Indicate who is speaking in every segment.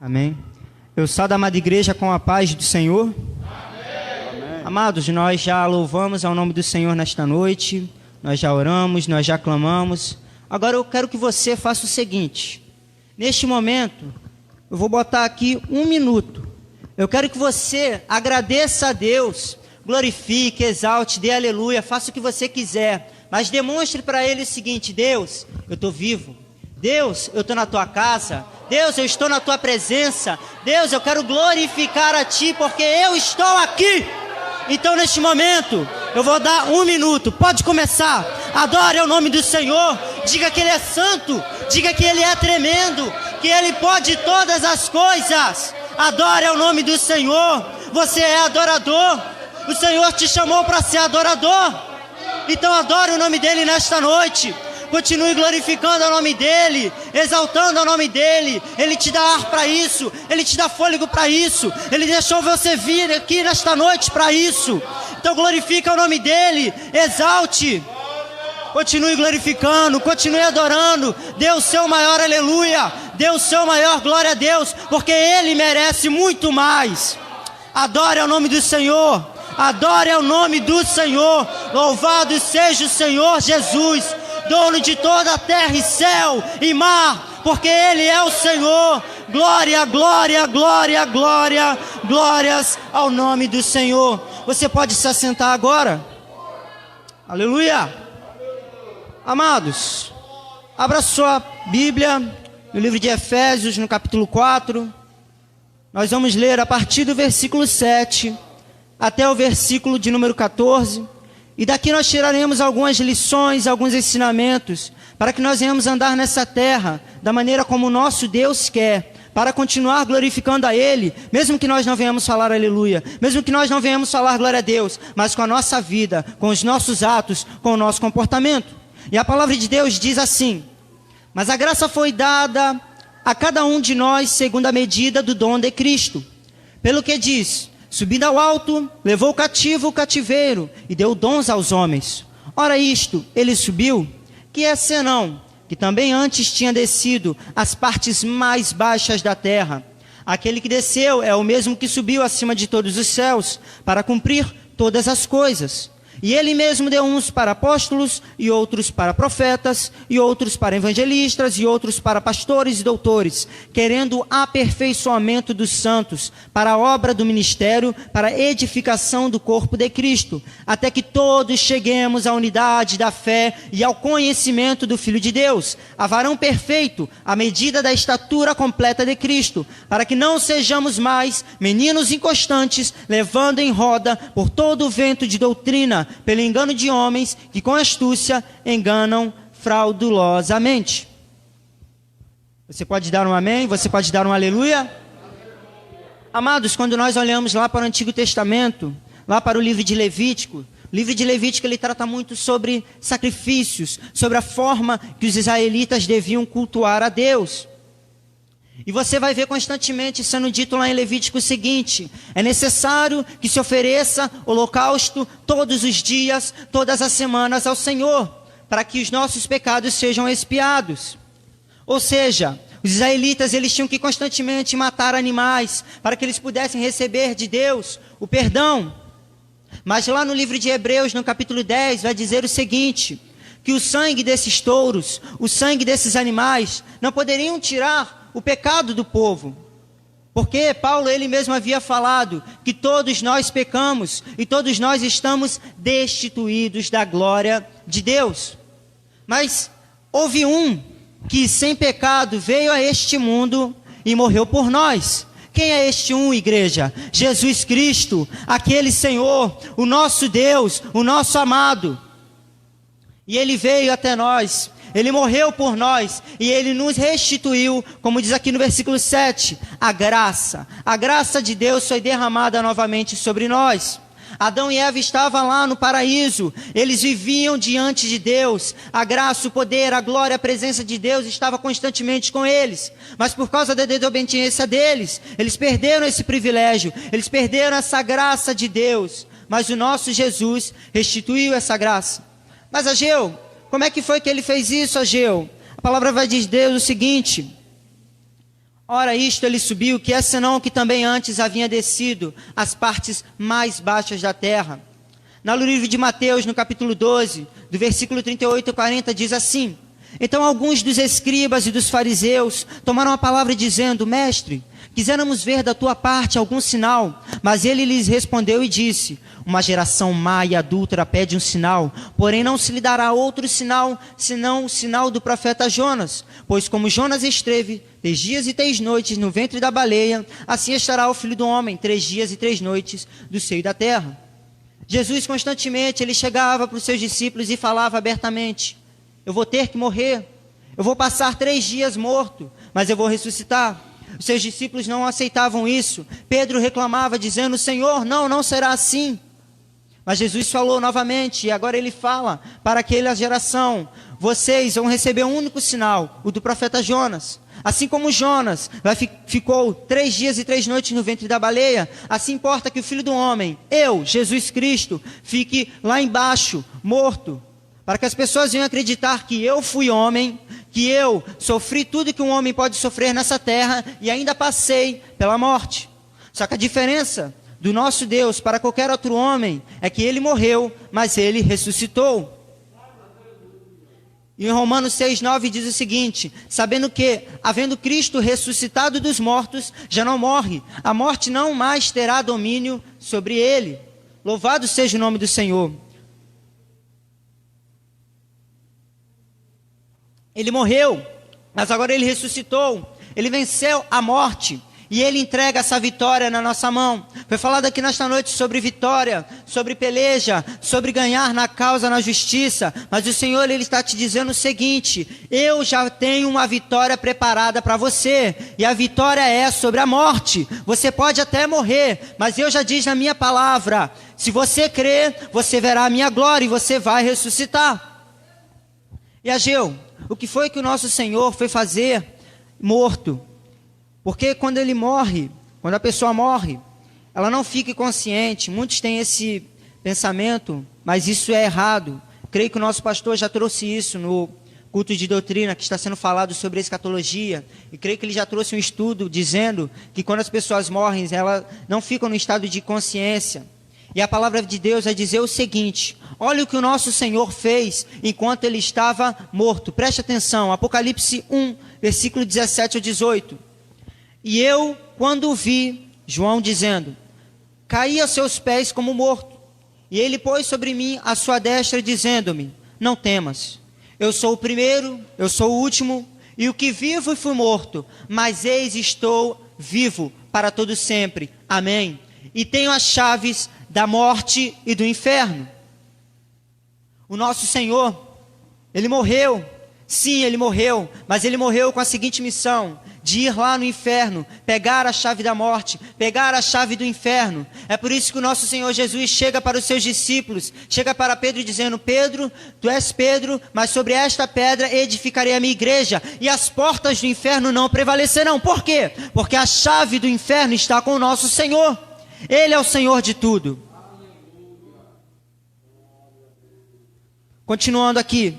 Speaker 1: Amém. Eu saúdo a amada igreja com a paz do Senhor. Amém. Amados, nós já louvamos ao nome do Senhor nesta noite, nós já oramos, nós já clamamos. Agora eu quero que você faça o seguinte: neste momento, eu vou botar aqui 1 minuto. Eu quero que você agradeça a Deus, glorifique, exalte, dê aleluia, faça o que você quiser, mas demonstre para Ele o seguinte: Deus, eu estou vivo. Deus, eu estou na tua casa. Deus, eu estou na tua presença. Deus, eu quero glorificar a ti, porque eu estou aqui. Então neste momento, eu vou dar 1 minuto, pode começar. Adore o nome do Senhor, diga que Ele é santo, diga que Ele é tremendo, que Ele pode todas as coisas. Adore o nome do Senhor, você é adorador, o Senhor te chamou para ser adorador. Então adore o nome dEle nesta noite. Continue glorificando o nome dEle, exaltando o nome dEle. Ele te dá ar para isso, Ele te dá fôlego para isso, Ele deixou você vir aqui nesta noite para isso. Então glorifica o nome dEle, exalte, continue glorificando, continue adorando. Dê o seu maior aleluia, dê o seu maior glória a Deus, porque Ele merece muito mais. Adore o nome do Senhor, adore o nome do Senhor. Louvado seja o Senhor Jesus, dono de toda a terra e céu e mar, porque Ele é o Senhor. Glória, glória, glória, glória, glórias ao nome do Senhor. Você pode se assentar agora. Aleluia. Amados, abra sua Bíblia no livro de Efésios, no capítulo 4. Nós vamos ler a partir do versículo 7 até o versículo de número 14. E daqui nós tiraremos algumas lições, alguns ensinamentos, para que nós venhamos andar nessa terra da maneira como o nosso Deus quer, para continuar glorificando a Ele, mesmo que nós não venhamos falar aleluia, mesmo que nós não venhamos falar glória a Deus, mas com a nossa vida, com os nossos atos, com o nosso comportamento. E a palavra de Deus diz assim: mas a graça foi dada a cada um de nós segundo a medida do dom de Cristo. Pelo que diz: subindo ao alto, levou cativo o cativeiro e deu dons aos homens. Ora isto, ele subiu, que é senão que também antes tinha descido às partes mais baixas da terra. Aquele que desceu é o mesmo que subiu acima de todos os céus, para cumprir todas as coisas. E ele mesmo deu uns para apóstolos, e outros para profetas, e outros para evangelistas, e outros para pastores e doutores, querendo o aperfeiçoamento dos santos, para a obra do ministério, para a edificação do corpo de Cristo, até que todos cheguemos à unidade da fé e ao conhecimento do Filho de Deus, a varão perfeito, à medida da estatura completa de Cristo, para que não sejamos mais meninos inconstantes, levando em roda por todo o vento de doutrina, pelo engano de homens que com astúcia enganam fraudulosamente. Você pode dar um amém? Você pode dar um aleluia? Amados, quando nós olhamos lá para o Antigo Testamento, lá para o livro de Levítico, o livro de Levítico ele trata muito sobre sacrifícios, sobre a forma que os israelitas deviam cultuar a Deus. E você vai ver constantemente sendo dito lá em Levítico o seguinte: é necessário que se ofereça holocausto todos os dias, todas as semanas ao Senhor, para que os nossos pecados sejam expiados. Ou seja, os israelitas eles tinham que constantemente matar animais, para que eles pudessem receber de Deus o perdão. Mas lá no livro de Hebreus, no capítulo 10, vai dizer o seguinte: que o sangue desses touros, o sangue desses animais, não poderiam tirar o pecado do povo, porque Paulo ele mesmo havia falado que todos nós pecamos e todos nós estamos destituídos da glória de Deus. Mas houve um que sem pecado veio a este mundo e morreu por nós. Quem é este um, igreja? Jesus Cristo, aquele Senhor, o nosso Deus, o nosso amado. E Ele veio até nós, Ele morreu por nós e Ele nos restituiu, como diz aqui no versículo 7, a graça de Deus foi derramada novamente sobre nós. Adão e Eva estavam lá no paraíso, eles viviam diante de Deus, a graça, o poder, a glória, a presença de Deus estava constantemente com eles, mas por causa da desobediência deles, eles perderam esse privilégio, eles perderam essa graça de Deus, mas o nosso Jesus restituiu essa graça. Mas Ageu, como é que foi que ele fez isso, Ageu? A palavra vai dizer o seguinte: Ora isto ele subiu, que é senão o que também antes havia descido às partes mais baixas da terra. No livro de Mateus, no capítulo 12, do versículo 38 a 40, diz assim: Então alguns dos escribas e dos fariseus tomaram a palavra dizendo: Mestre, quiséramos ver da tua parte algum sinal. Mas ele lhes respondeu e disse: Uma geração má e adúltera pede um sinal, porém não se lhe dará outro sinal, senão o sinal do profeta Jonas. Pois como Jonas esteve 3 dias e 3 noites no ventre da baleia, assim estará o Filho do Homem 3 dias e 3 noites do seio da terra. Jesus constantemente, ele chegava para os seus discípulos e falava abertamente: eu vou ter que morrer, eu vou passar 3 dias morto, mas eu vou ressuscitar. Os seus discípulos não aceitavam isso. Pedro reclamava dizendo: Senhor, não será assim. Mas Jesus falou novamente, e agora ele fala para aquela geração: vocês vão receber um único sinal, o do profeta Jonas. Assim como Jonas ficou 3 dias e 3 noites no ventre da baleia, assim importa que o Filho do Homem, eu, Jesus Cristo, fique lá embaixo, morto, para que as pessoas venham acreditar que eu fui homem, que eu sofri tudo que um homem pode sofrer nessa terra e ainda passei pela morte. Só que a diferença do nosso Deus para qualquer outro homem é que ele morreu, mas ele ressuscitou. E em Romanos 6,9 diz o seguinte: sabendo que, havendo Cristo ressuscitado dos mortos, já não morre, a morte não mais terá domínio sobre ele. Louvado seja o nome do Senhor. Ele morreu, mas agora ele ressuscitou, ele venceu a morte. E ele entrega essa vitória na nossa mão. Foi falado aqui nesta noite sobre vitória, sobre peleja, sobre ganhar na causa, na justiça. Mas o Senhor, ele está te dizendo o seguinte: eu já tenho uma vitória preparada para você. E a vitória é sobre a morte. Você pode até morrer, mas eu já diz na minha palavra: se você crer, você verá a minha glória e você vai ressuscitar. E Ageu, o que foi que o nosso Senhor foi fazer morto? Porque quando ele morre, quando a pessoa morre, ela não fica inconsciente. Muitos têm esse pensamento, mas isso é errado. Creio que o nosso pastor já trouxe isso no culto de doutrina, que está sendo falado sobre escatologia. E creio que ele já trouxe um estudo dizendo que quando as pessoas morrem, elas não ficam no estado de consciência. E a palavra de Deus vai dizer o seguinte: olha o que o nosso Senhor fez enquanto ele estava morto. Preste atenção, Apocalipse 1, versículo 17 ao 18. E eu, quando o vi, João dizendo, caí a seus pés como morto. E ele pôs sobre mim a sua destra, dizendo-me: não temas, eu sou o primeiro, eu sou o último, e o que vivo e fui morto, mas eis estou vivo para todo sempre. Amém. E tenho as chaves da morte e do inferno. O nosso Senhor, ele morreu. Sim, ele morreu, mas ele morreu com a seguinte missão: de ir lá no inferno, pegar a chave da morte, pegar a chave do inferno. É por isso que o nosso Senhor Jesus chega para os seus discípulos, chega para Pedro dizendo: Pedro, tu és Pedro, mas sobre esta pedra edificarei a minha igreja, e as portas do inferno não prevalecerão. Por quê? Porque a chave do inferno está com o nosso Senhor. Ele é o Senhor de tudo. Continuando aqui.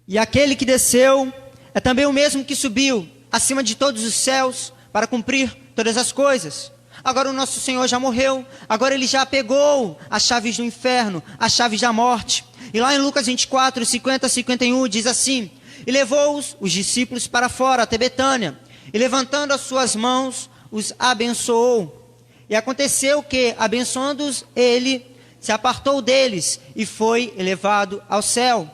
Speaker 1: E aquele que desceu é também o mesmo que subiu acima de todos os céus para cumprir todas as coisas. Agora o nosso Senhor já morreu, agora ele já pegou as chaves do inferno, as chaves da morte. E lá em Lucas 24, 50 a 51 diz assim: e levou-os, os discípulos, para fora até Betânia, e levantando as suas mãos, os abençoou. E aconteceu que, abençoando-os, ele se apartou deles e foi elevado ao céu.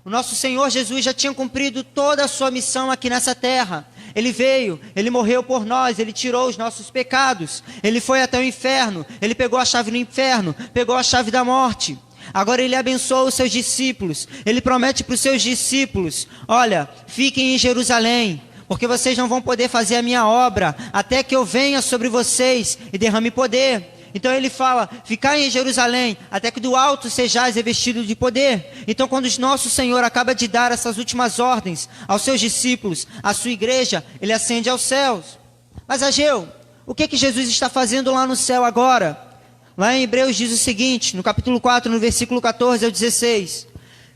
Speaker 1: O nosso Senhor Jesus já tinha cumprido toda a sua missão aqui nessa terra. Ele veio, ele morreu por nós, ele tirou os nossos pecados. Ele foi até o inferno, ele pegou a chave do inferno, pegou a chave da morte. Agora ele abençoa os seus discípulos. Ele promete para os seus discípulos: olha, fiquem em Jerusalém, porque vocês não vão poder fazer a minha obra até que eu venha sobre vocês e derrame poder. Então ele fala: ficai em Jerusalém, até que do alto sejais revestidos de poder. Então quando o nosso Senhor acaba de dar essas últimas ordens aos seus discípulos, à sua igreja, ele ascende aos céus. Mas Ageu, o que Jesus está fazendo lá no céu agora? Lá em Hebreus diz o seguinte, no capítulo 4, no versículo 14 ao 16: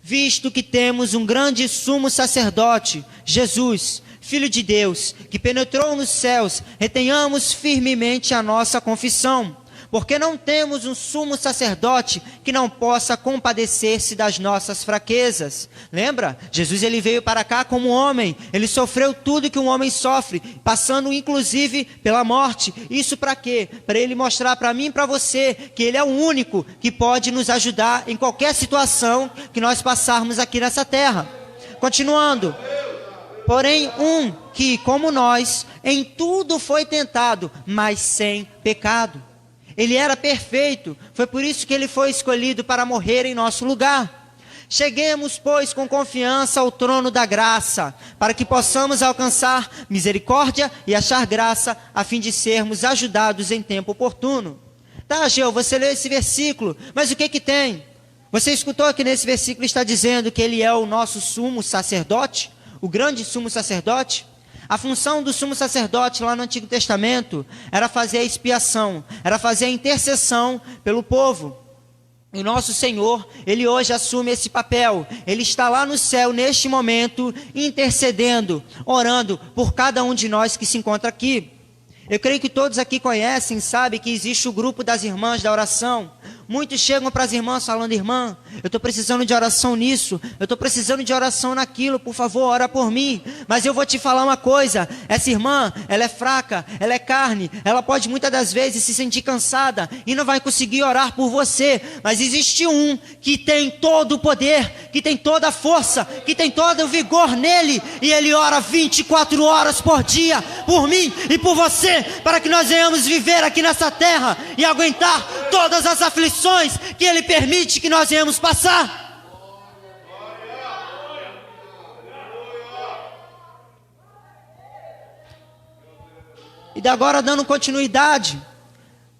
Speaker 1: visto que temos um grande sumo sacerdote, Jesus, Filho de Deus, que penetrou nos céus, retenhamos firmemente a nossa confissão, porque não temos um sumo sacerdote que não possa compadecer-se das nossas fraquezas. Lembra? Jesus ele veio para cá como homem, ele sofreu tudo que um homem sofre, passando inclusive pela morte. Isso para quê? Para ele mostrar para mim e para você que ele é o único que pode nos ajudar em qualquer situação que nós passarmos aqui nessa terra. Continuando. Porém, um que, como nós, em tudo foi tentado, mas sem pecado. Ele era perfeito, foi por isso que ele foi escolhido para morrer em nosso lugar. Cheguemos, pois, com confiança ao trono da graça, para que possamos alcançar misericórdia e achar graça, a fim de sermos ajudados em tempo oportuno. Tá, Geu, você leu esse versículo, mas o que que tem? Você escutou que nesse versículo está dizendo que ele é o nosso sumo sacerdote? O grande sumo sacerdote? A função do sumo sacerdote lá no Antigo Testamento era fazer a expiação, era fazer a intercessão pelo povo. E o nosso Senhor, ele hoje assume esse papel. Ele está lá no céu neste momento, intercedendo, orando por cada um de nós que se encontra aqui. Eu creio que todos aqui conhecem, sabem que existe o grupo das irmãs da oração. Muitos chegam para as irmãs falando: irmã, eu estou precisando de oração nisso, eu estou precisando de oração naquilo, por favor, ora por mim. Mas eu vou te falar uma coisa, essa irmã, ela é fraca, ela é carne, ela pode muitas das vezes se sentir cansada e não vai conseguir orar por você. Mas existe um que tem todo o poder, que tem toda a força, que tem todo o vigor nele, e ele ora 24 horas por dia, por mim e por você, para que nós venhamos viver aqui nessa terra e aguentar todas as aflições que ele permite que nós venhamos passar. E agora, dando continuidade,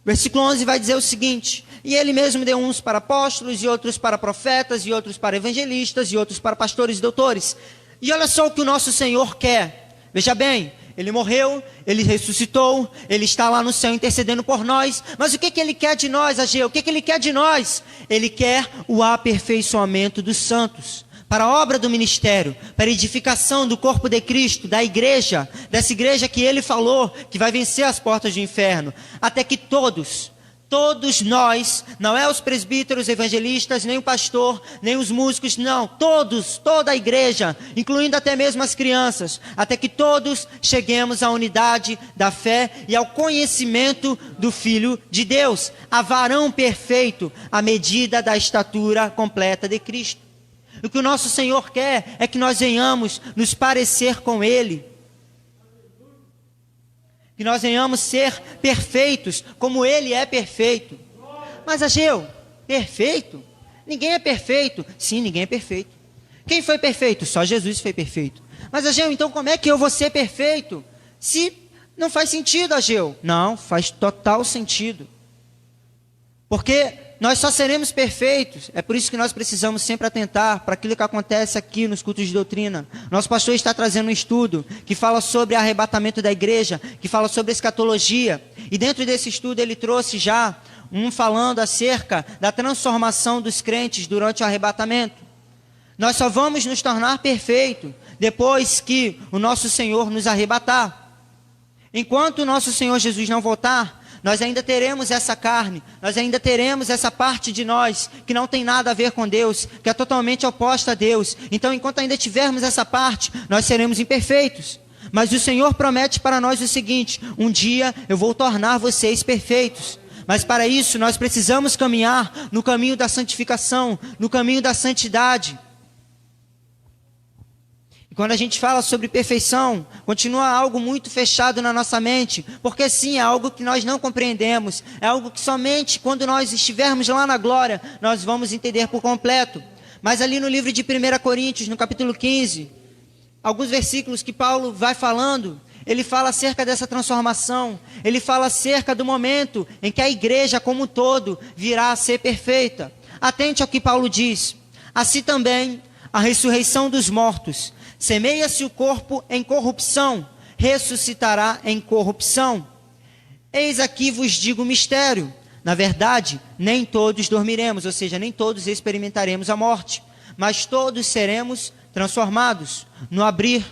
Speaker 1: versículo 11 vai dizer o seguinte: e ele mesmo deu uns para apóstolos, e outros para profetas, e outros para evangelistas, e outros para pastores e doutores. E olha só o que o nosso Senhor quer. Veja bem, ele morreu, ele ressuscitou, ele está lá no céu intercedendo por nós. Mas o que ele quer de nós, Ageu? O que ele quer de nós? Ele quer o aperfeiçoamento dos santos, para a obra do ministério, para a edificação do corpo de Cristo, da igreja, dessa igreja que ele falou, que vai vencer as portas do inferno, até que todos nós, não é os presbíteros, evangelistas, nem o pastor, nem os músicos, não, toda a igreja, incluindo até mesmo as crianças, até que todos cheguemos à unidade da fé e ao conhecimento do Filho de Deus, a varão perfeito, à medida da estatura completa de Cristo. O que o nosso Senhor quer é que nós venhamos nos parecer com Ele, que nós venhamos ser perfeitos, como Ele é perfeito. Mas Ageu, perfeito? Ninguém é perfeito. Sim, ninguém é perfeito. Quem foi perfeito? Só Jesus foi perfeito. Mas Ageu, então como é que eu vou ser perfeito? Se não faz sentido, Ageu. Não, faz total sentido. Porque nós só seremos perfeitos. É por isso que nós precisamos sempre atentar para aquilo que acontece aqui nos cultos de doutrina. Nosso pastor está trazendo um estudo que fala sobre arrebatamento da igreja, que fala sobre escatologia. E dentro desse estudo ele trouxe já falando acerca da transformação dos crentes durante o arrebatamento. Nós só vamos nos tornar perfeitos depois que o nosso Senhor nos arrebatar. Enquanto o nosso Senhor Jesus não voltar, nós ainda teremos essa carne, nós ainda teremos essa parte de nós que não tem nada a ver com Deus, que é totalmente oposta a Deus. Então, enquanto ainda tivermos essa parte, nós seremos imperfeitos. Mas o Senhor promete para nós o seguinte: um dia eu vou tornar vocês perfeitos. Mas para isso nós precisamos caminhar no caminho da santificação, no caminho da santidade. E quando a gente fala sobre perfeição, continua algo muito fechado na nossa mente, porque sim, é algo que nós não compreendemos, é algo que somente quando nós estivermos lá na glória, nós vamos entender por completo. Mas ali no livro de 1 Coríntios, no capítulo 15, alguns versículos que Paulo vai falando, ele fala acerca dessa transformação, ele fala acerca do momento em que a igreja como um todo virá a ser perfeita. Atente ao que Paulo diz: assim também a ressurreição dos mortos, semeia-se o corpo em corrupção, ressuscitará em corrupção. Eis aqui vos digo o mistério: na verdade, nem todos dormiremos, ou seja, nem todos experimentaremos a morte, mas todos seremos transformados no abrir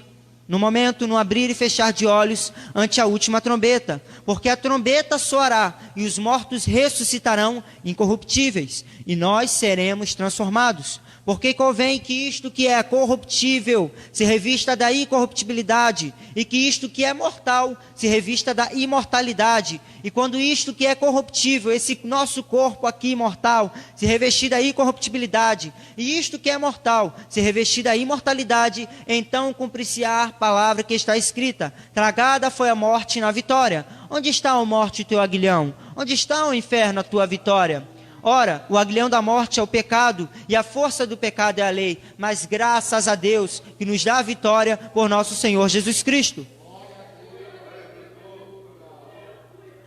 Speaker 1: e fechar de olhos ante a última trombeta, porque a trombeta soará e os mortos ressuscitarão incorruptíveis, e nós seremos transformados. Porque convém que isto que é corruptível se revista da incorruptibilidade, e que isto que é mortal se revista da imortalidade. E quando isto que é corruptível, esse nosso corpo aqui mortal, se revestir da incorruptibilidade, e isto que é mortal se revestir da imortalidade, então cumprir-se-á a palavra que está escrita: tragada foi a morte na vitória. Onde está a morte, o teu aguilhão? Onde está o inferno, a tua vitória? Ora, o aguilhão da morte é o pecado, e a força do pecado é a lei, mas graças a Deus que nos dá a vitória por nosso Senhor Jesus Cristo.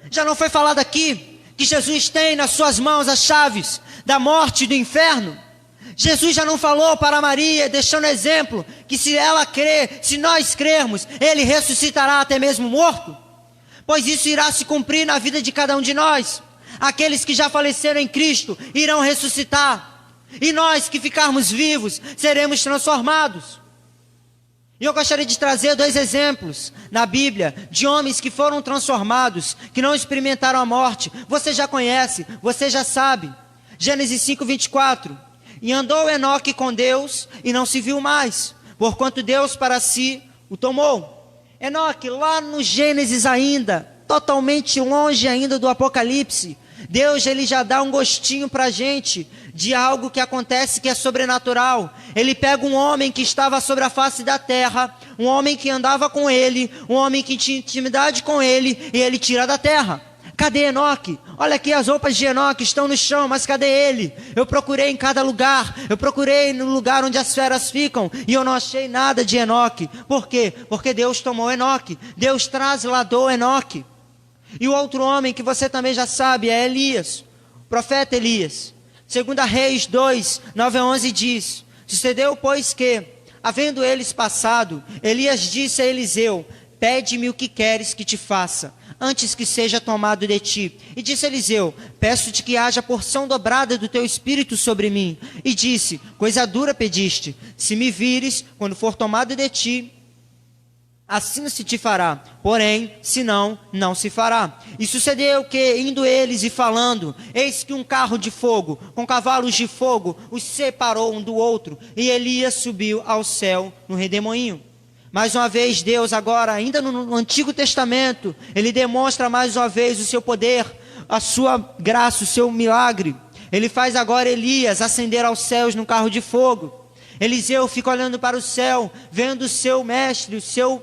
Speaker 1: Já não foi falado aqui que Jesus tem nas suas mãos as chaves da morte e do inferno? Jesus já não falou para Maria, deixando exemplo, que se ela crer, se nós crermos, Ele ressuscitará até mesmo morto? Pois isso irá se cumprir na vida de cada um de nós. Aqueles que já faleceram em Cristo irão ressuscitar, e nós que ficarmos vivos seremos transformados. E eu gostaria de trazer 2 exemplos na Bíblia de homens que foram transformados, que não experimentaram a morte. Você já conhece, você já sabe. Gênesis 5:24. E andou Enoque com Deus e não se viu mais, porquanto Deus para si o tomou. Enoque, lá no Gênesis ainda, totalmente longe ainda do Apocalipse, Deus ele já dá um gostinho para a gente de algo que acontece que é sobrenatural. Ele pega um homem que estava sobre a face da terra, um homem que andava com ele, um homem que tinha intimidade com ele, e ele tira da terra. Cadê Enoque? Olha aqui, as roupas de Enoque estão no chão, mas cadê ele? Eu procurei em cada lugar, eu procurei no lugar onde as feras ficam, e eu não achei nada de Enoque. Por quê? Porque Deus tomou Enoque, Deus trasladou Enoque. E o outro homem que você também já sabe é Elias, o profeta Elias. 2 Reis 2, 9 a 11 diz: sucedeu, pois que, havendo eles passado, Elias disse a Eliseu: pede-me o que queres que te faça, antes que seja tomado de ti. E disse Eliseu: peço-te que haja porção dobrada do teu espírito sobre mim. E disse: coisa dura pediste, se me vires, quando for tomado de ti, assim se te fará, porém, se não, não se fará. E sucedeu que, indo eles e falando, eis que um carro de fogo, com cavalos de fogo, os separou um do outro, e Elias subiu ao céu no redemoinho. Mais uma vez, Deus agora, ainda no Antigo Testamento, Ele demonstra mais uma vez o seu poder, a sua graça, o seu milagre. Ele faz agora Elias ascender aos céus num carro de fogo. Eliseu fica olhando para o céu, vendo o seu mestre, o seu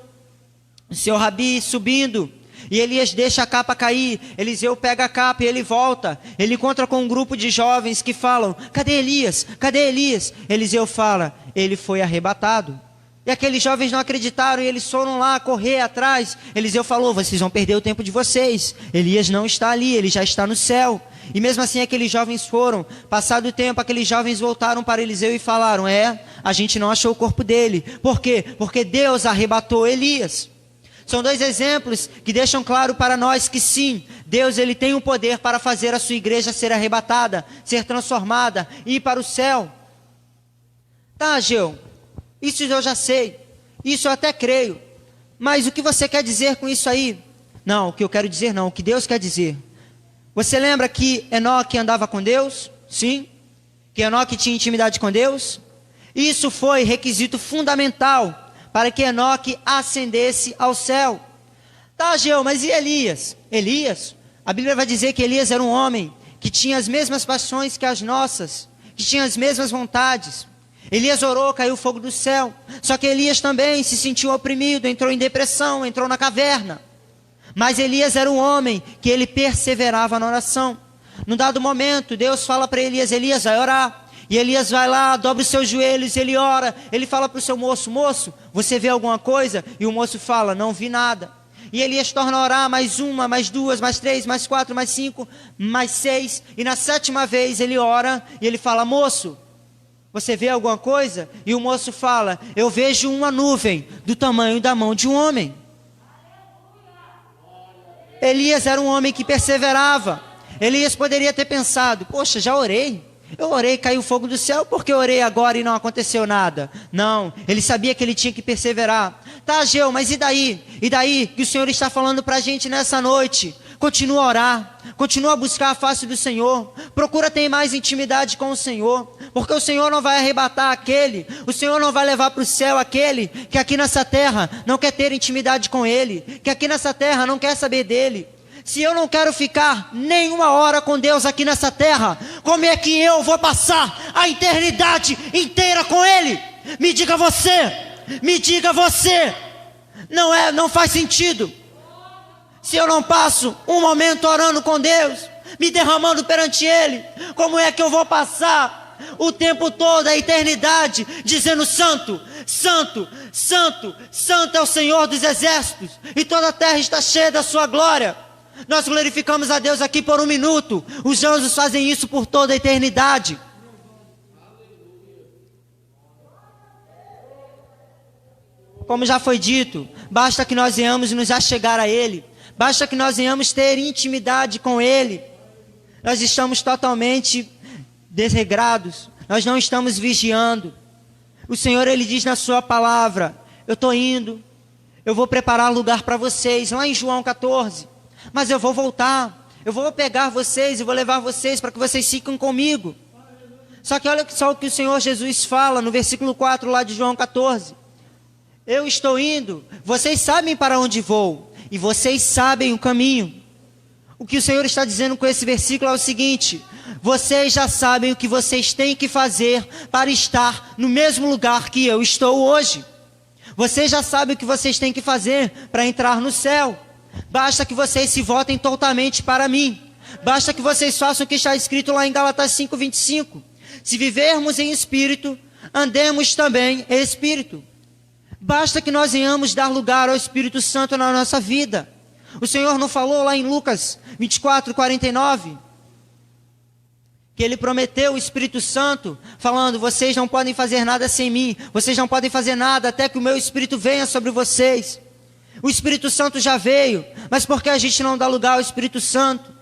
Speaker 1: rabi subindo, e Elias deixa a capa cair. Eliseu pega a capa e ele volta. Ele encontra com um grupo de jovens que falam: cadê Elias? Cadê Elias? Eliseu fala: ele foi arrebatado. E aqueles jovens não acreditaram, e eles foram lá correr atrás. Eliseu falou: vocês vão perder o tempo de vocês, Elias não está ali, ele já está no céu. E mesmo assim aqueles jovens foram. Passado o tempo, aqueles jovens voltaram para Eliseu e falaram: a gente não achou o corpo dele. Por quê? Porque Deus arrebatou Elias. São 2 exemplos que deixam claro para nós que sim, Deus ele tem o poder para fazer a sua igreja ser arrebatada, ser transformada, ir para o céu. Tá, Ageu, isso eu já sei, isso eu até creio, mas o que você quer dizer com isso aí? Não, o que eu quero dizer não, o que Deus quer dizer. Você lembra que Enoque andava com Deus? Sim. Que Enoque tinha intimidade com Deus? Isso foi requisito fundamental para que Enoque ascendesse ao céu. Tá, Ageu, mas e Elias? Elias, a Bíblia vai dizer que Elias era um homem que tinha as mesmas paixões que as nossas, que tinha as mesmas vontades. Elias orou, caiu fogo do céu. Só que Elias também se sentiu oprimido, entrou em depressão, entrou na caverna. Mas Elias era um homem que ele perseverava na oração. Num dado momento, Deus fala para Elias: Elias, vai orar. E Elias vai lá, dobra os seus joelhos, ele ora. Ele fala para o seu moço: moço, você vê alguma coisa? E o moço fala: não vi nada. E Elias torna a orar mais uma, mais duas, mais 3, mais 4, mais 5, mais 6. E na 7ª vez ele ora e ele fala: moço, você vê alguma coisa? E o moço fala: eu vejo uma nuvem do tamanho da mão de um homem. Elias era um homem que perseverava. Elias poderia ter pensado: poxa, já orei, Eu orei, caiu fogo do céu, porque eu orei agora e não aconteceu nada. Não, ele sabia que ele tinha que perseverar. Tá, Ageu, mas e daí? E daí que o Senhor está falando para a gente nessa noite? Continua a orar, continua a buscar a face do Senhor, procura ter mais intimidade com o Senhor, porque o Senhor não vai arrebatar aquele, o Senhor não vai levar para o céu aquele que aqui nessa terra não quer ter intimidade com Ele, que aqui nessa terra não quer saber dEle. Se eu não quero ficar nenhuma hora com Deus aqui nessa terra, como é que eu vou passar a eternidade inteira com Ele? Me diga você, não faz sentido. Se eu não passo um momento orando com Deus, me derramando perante Ele, como é que eu vou passar o tempo todo, a eternidade, dizendo santo, santo, santo, santo é o Senhor dos exércitos, e toda a terra está cheia da sua glória. Nós glorificamos a Deus aqui por um minuto, os anjos fazem isso por toda a eternidade. Como já foi dito, basta que nós venhamos nos achegar a Ele, basta que nós venhamos ter intimidade com Ele. Nós estamos totalmente desregrados, nós não estamos vigiando. O Senhor, Ele diz na sua palavra, eu estou indo, eu vou preparar lugar para vocês, lá em João 14, mas eu vou voltar, eu vou pegar vocês e vou levar vocês para que vocês fiquem comigo. Só que olha só o que o Senhor Jesus fala no versículo 4 lá de João 14. Eu estou indo, vocês sabem para onde vou, e vocês sabem o caminho. O que o Senhor está dizendo com esse versículo é o seguinte: vocês já sabem o que vocês têm que fazer para estar no mesmo lugar que eu estou hoje. Vocês já sabem o que vocês têm que fazer para entrar no céu. Basta que vocês se voltem totalmente para mim. Basta que vocês façam o que está escrito lá em Gálatas 5:25. Se vivermos em espírito, andemos também em espírito. Basta que nós venhamos dar lugar ao Espírito Santo na nossa vida. O Senhor não falou lá em Lucas 24:49, que Ele prometeu o Espírito Santo, falando, vocês não podem fazer nada sem mim, vocês não podem fazer nada até que o meu Espírito venha sobre vocês. O Espírito Santo já veio, mas por que a gente não dá lugar ao Espírito Santo?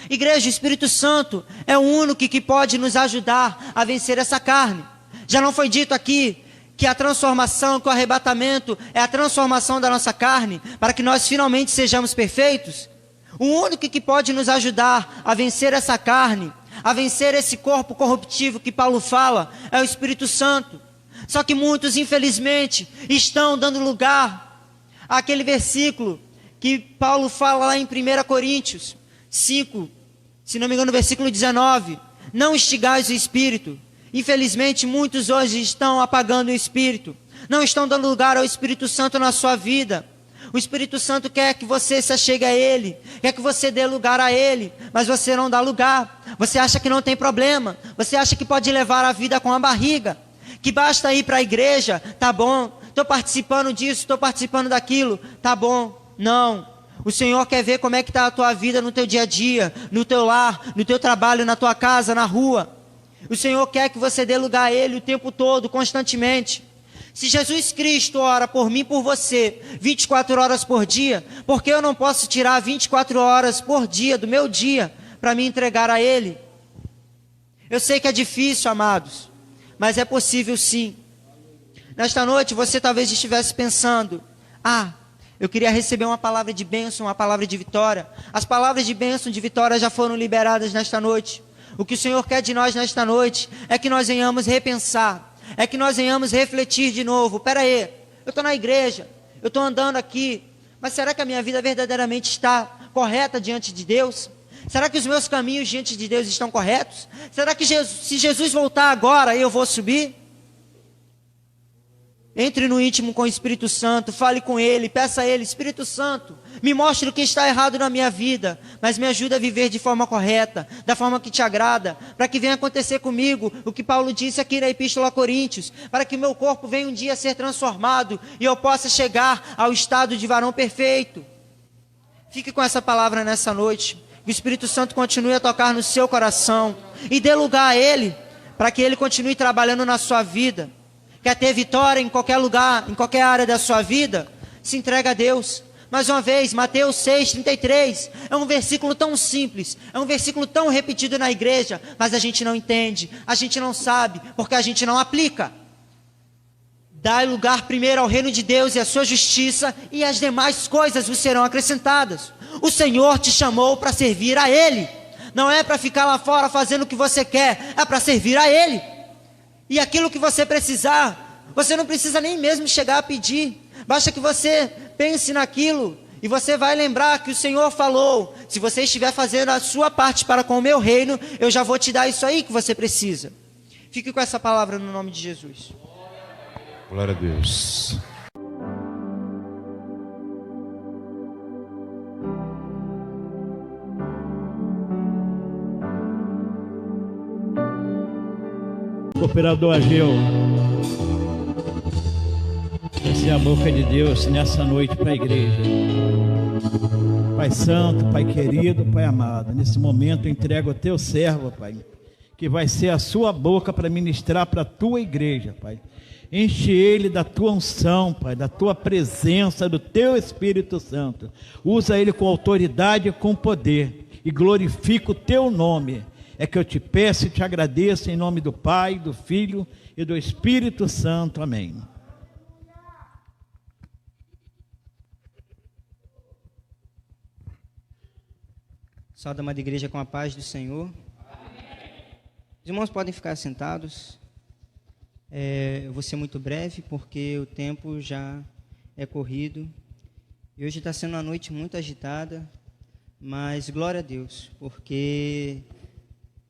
Speaker 1: Igreja, o Espírito Santo é o único que pode nos ajudar a vencer essa carne. Já não foi dito aqui que a transformação, que o arrebatamento é a transformação da nossa carne, para que nós finalmente sejamos perfeitos? O único que pode nos ajudar a vencer essa carne, a vencer esse corpo corruptível que Paulo fala, é o Espírito Santo. Só que muitos, infelizmente, estão dando lugar àquele versículo que Paulo fala lá em 1 Coríntios 5, se não me engano, no versículo 19, não instigais o Espírito. Infelizmente, muitos hoje estão apagando o Espírito, não estão dando lugar ao Espírito Santo na sua vida. O Espírito Santo quer que você se achegue a Ele, quer que você dê lugar a Ele, mas você não dá lugar. Você acha que não tem problema, você acha que pode levar a vida com a barriga, que basta ir para a igreja, tá bom, estou participando disso, estou participando daquilo, tá bom. Não, o Senhor quer ver como é que está a tua vida no teu dia a dia, no teu lar, no teu trabalho, na tua casa, na rua. O Senhor quer que você dê lugar a Ele o tempo todo, constantemente. Se Jesus Cristo ora por mim e por você 24 horas por dia, por que eu não posso tirar 24 horas por dia do meu dia para me entregar a Ele? Eu sei que é difícil, amados, mas é possível sim. Nesta noite você talvez estivesse pensando, eu queria receber uma palavra de bênção, uma palavra de vitória. As palavras de bênção, de vitória já foram liberadas nesta noite. O que o Senhor quer de nós nesta noite é que nós venhamos repensar, é que nós venhamos refletir de novo. Espera aí, eu estou na igreja, eu estou andando aqui, mas será que a minha vida verdadeiramente está correta diante de Deus? Será que os meus caminhos diante de Deus estão corretos? Será que se Jesus voltar agora, eu vou subir? Entre no íntimo com o Espírito Santo, fale com Ele, peça a Ele, Espírito Santo, me mostre o que está errado na minha vida, mas me ajuda a viver de forma correta, da forma que te agrada, para que venha acontecer comigo o que Paulo disse aqui na Epístola a Coríntios, para que o meu corpo venha um dia a ser transformado e eu possa chegar ao estado de varão perfeito. Fique com essa palavra nessa noite, que o Espírito Santo continue a tocar no seu coração e dê lugar a Ele, para que Ele continue trabalhando na sua vida. Quer ter vitória em qualquer lugar, em qualquer área da sua vida? Se entrega a Deus. Mais uma vez, Mateus 6:33, é um versículo tão simples, é um versículo tão repetido na igreja, mas a gente não entende, a gente não sabe, porque a gente não aplica. Dai lugar primeiro ao reino de Deus e à sua justiça, e as demais coisas vos serão acrescentadas. O Senhor te chamou para servir a Ele, não é para ficar lá fora fazendo o que você quer, é para servir a Ele. E aquilo que você precisar, você não precisa nem mesmo chegar a pedir, basta que você pense naquilo, e você vai lembrar que o Senhor falou: se você estiver fazendo a sua parte para com o meu reino, eu já vou te dar isso aí que você precisa. Fique com essa palavra no nome de Jesus.
Speaker 2: Glória a Deus.
Speaker 3: Cooperador Ageu, essa é a boca de Deus nessa noite para a igreja. Pai santo, Pai querido, Pai amado, nesse momento eu entrego ao teu servo, Pai, que vai ser a sua boca para ministrar para a tua igreja, Pai. Enche ele da tua unção, Pai, da tua presença, do teu Espírito Santo. Usa ele com autoridade e com poder, e glorifica o teu nome. É que eu te peço e te agradeço em nome do Pai, do Filho e do Espírito Santo. Amém.
Speaker 1: Saúde, amada igreja, com a paz do Senhor. Os irmãos podem ficar sentados. Eu vou ser muito breve, porque o tempo já é corrido. E hoje está sendo uma noite muito agitada, mas glória a Deus, porque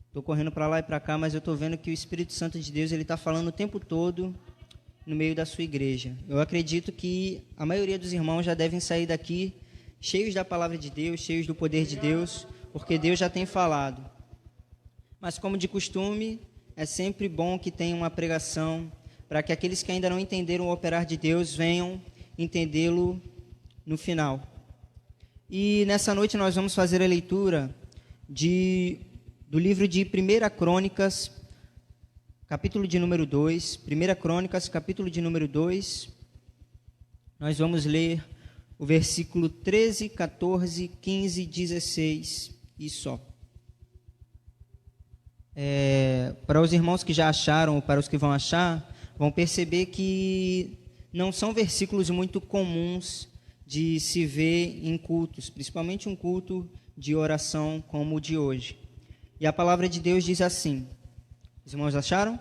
Speaker 1: estou correndo para lá e para cá, mas eu estou vendo que o Espírito Santo de Deus está falando o tempo todo no meio da sua igreja. Eu acredito que a maioria dos irmãos já devem sair daqui cheios da palavra de Deus, cheios do poder de Deus, porque Deus já tem falado. Mas como de costume, é sempre bom que tenha uma pregação, para que aqueles que ainda não entenderam o operar de Deus venham entendê-lo no final. E nessa noite nós vamos fazer a leitura do livro de 1 Crônicas, capítulo de número 2. 1 Crônicas, capítulo de número 2. Nós vamos ler o versículo 13, 14, 15, 16 e só. Para os irmãos que já acharam, ou para os que vão achar, vão perceber que não são versículos muito comuns de se ver em cultos, principalmente um culto de oração como o de hoje. E a palavra de Deus diz assim, os irmãos acharam?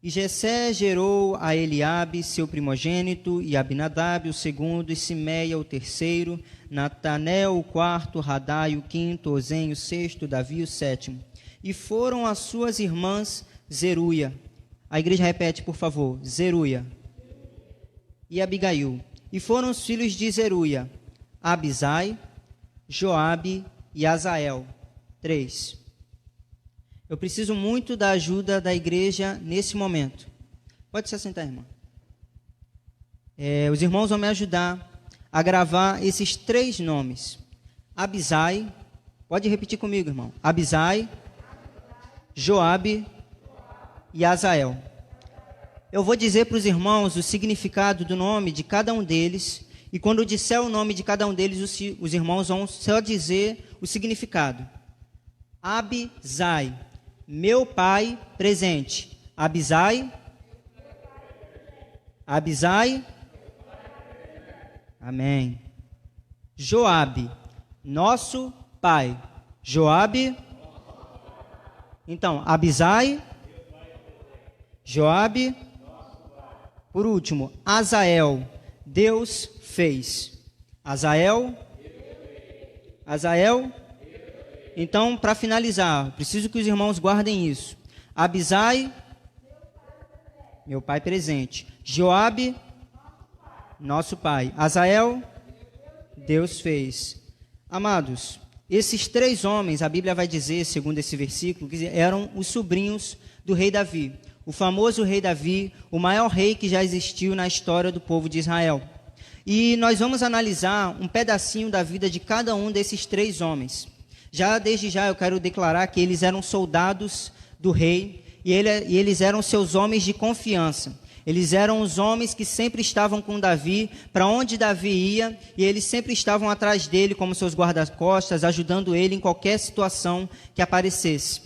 Speaker 1: E Jessé gerou a Eliabe, seu primogênito, e Abinadab, o segundo, e Simeia, o terceiro, Natanel, o quarto, Radai, o quinto, Ozem, o sexto, Davi, o sétimo. E foram as suas irmãs Zeruia. A igreja repete, por favor, Zeruia. E Abigail. E foram os filhos de Zeruia, Abisai, Joabe e Azael. 3. Eu preciso muito da ajuda da igreja nesse momento. Pode se assentar, irmão. Os irmãos vão me ajudar a gravar esses 3 nomes. Abisai, pode repetir comigo, irmão. Abisai, Joabe e Azael. Eu vou dizer para os irmãos o significado do nome de cada um deles, e quando eu disser o nome de cada um deles, os irmãos vão só dizer o significado. Abisai, meu pai presente. Abisai, Abisai, amém. Joabe, nosso pai. Joabe, então, Abisai, Joabe, por último, Azael, Deus fez. Azael, então, para finalizar, preciso que os irmãos guardem isso. Abisai, meu pai presente. Joabe, nosso pai. Azael, Deus fez. Amados, esses 3 homens, a Bíblia vai dizer, segundo esse versículo, que eram os sobrinhos do rei Davi. O famoso rei Davi, o maior rei que já existiu na história do povo de Israel. E nós vamos analisar um pedacinho da vida de cada um desses 3 homens. Desde já eu quero declarar que eles eram soldados do rei e eles eram seus homens de confiança. Eles eram os homens que sempre estavam com Davi, para onde Davi ia, e eles sempre estavam atrás dele como seus guarda-costas, ajudando ele em qualquer situação que aparecesse.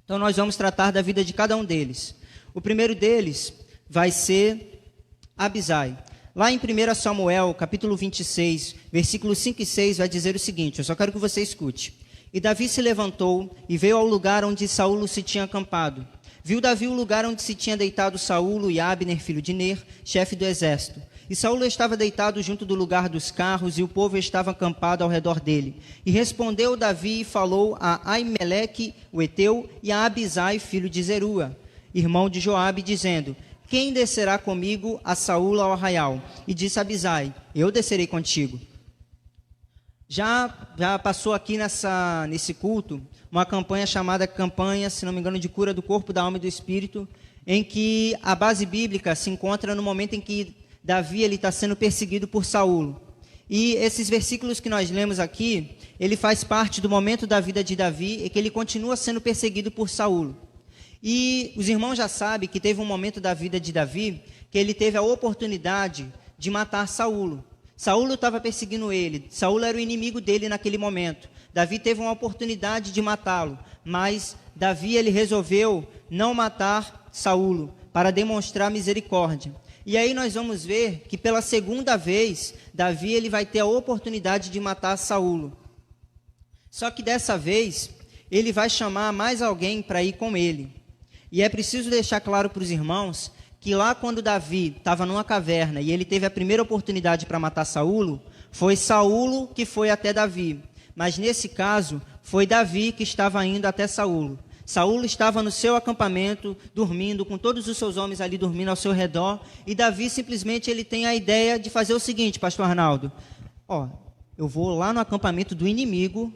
Speaker 1: Então nós vamos tratar da vida de cada um deles. O primeiro deles vai ser Abisai. Lá em 1 Samuel, capítulo 26, versículos 5 e 6, vai dizer o seguinte, eu só quero que você escute. E Davi se levantou e veio ao lugar onde Saulo se tinha acampado. Viu Davi o lugar onde se tinha deitado Saulo e Abner, filho de Ner, chefe do exército. E Saulo estava deitado junto do lugar dos carros, e o povo estava acampado ao redor dele. E respondeu Davi e falou a Aimeleque, o Eteu, e a Abisai, filho de Zerua, irmão de Joabe, dizendo, quem descerá comigo a Saulo ao arraial? E disse Abisai, eu descerei contigo. Já passou aqui nesse culto uma campanha chamada campanha, se não me engano, de cura do corpo, da alma e do espírito, em que a base bíblica se encontra no momento em que Davi está sendo perseguido por Saulo. E esses versículos que nós lemos aqui, ele faz parte do momento da vida de Davi e que ele continua sendo perseguido por Saulo. E os irmãos já sabem que teve um momento da vida de Davi que ele teve a oportunidade de matar Saulo. Saulo estava perseguindo ele, Saulo era o inimigo dele naquele momento. Davi teve uma oportunidade de matá-lo, mas Davi ele resolveu não matar Saulo para demonstrar misericórdia. E aí nós vamos ver que pela segunda vez, Davi ele vai ter a oportunidade de matar Saulo. Só que dessa vez, ele vai chamar mais alguém para ir com ele. E é preciso deixar claro para os irmãos que lá quando Davi estava numa caverna e ele teve a primeira oportunidade para matar Saulo, foi Saulo que foi até Davi. Mas nesse caso, foi Davi que estava indo até Saulo. Saulo estava no seu acampamento, dormindo, com todos os seus homens ali dormindo ao seu redor, e Davi simplesmente ele tem a ideia de fazer o seguinte, pastor Arnaldo, eu vou lá no acampamento do inimigo,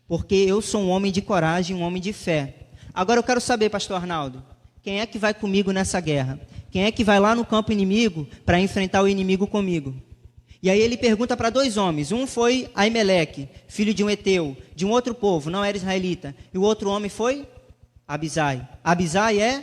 Speaker 1: porque eu sou um homem de coragem, um homem de fé. Agora eu quero saber, pastor Arnaldo, quem é que vai comigo nessa guerra? Quem é que vai lá no campo inimigo para enfrentar o inimigo comigo? E aí ele pergunta para dois homens. Um foi Aimeleque, filho de um Eteu, de um outro povo, não era israelita. E o outro homem foi Abisai. Abisai é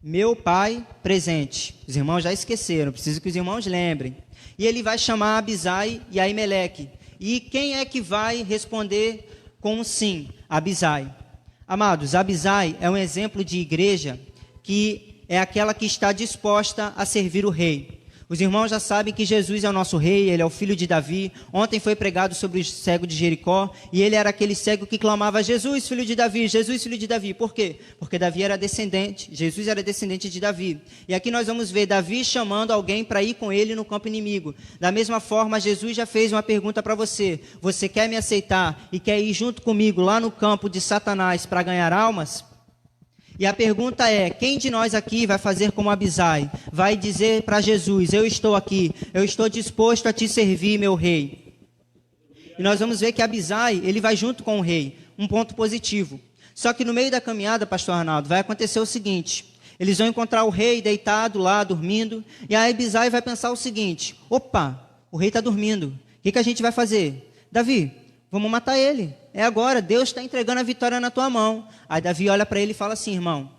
Speaker 1: meu pai presente. Os irmãos já esqueceram, preciso que os irmãos lembrem. E ele vai chamar Abisai e Aimeleque. E quem é que vai responder com um sim? Abisai. Amados, Abisai é um exemplo de igreja que é aquela que está disposta a servir o rei. Os irmãos já sabem que Jesus é o nosso rei, ele é o filho de Davi. Ontem foi pregado sobre o cego de Jericó, e ele era aquele cego que clamava, Jesus, filho de Davi, Jesus, filho de Davi. Por quê? Porque Davi era descendente, Jesus era descendente de Davi. E aqui nós vamos ver Davi chamando alguém para ir com ele no campo inimigo. Da mesma forma, Jesus já fez uma pergunta para você. Você quer me aceitar e quer ir junto comigo lá no campo de Satanás para ganhar almas? E a pergunta é, quem de nós aqui vai fazer como Abisai? Vai dizer para Jesus, eu estou aqui, eu estou disposto a te servir, meu rei. E nós vamos ver que Abisai, ele vai junto com o rei, um ponto positivo. Só que no meio da caminhada, pastor Arnaldo, vai acontecer o seguinte, eles vão encontrar o rei deitado lá, dormindo, e a Abisai vai pensar o seguinte, opa, o rei está dormindo, o que a gente vai fazer? Davi, vamos matar ele. É agora, Deus está entregando a vitória na tua mão. Aí Davi olha para ele e fala assim, irmão,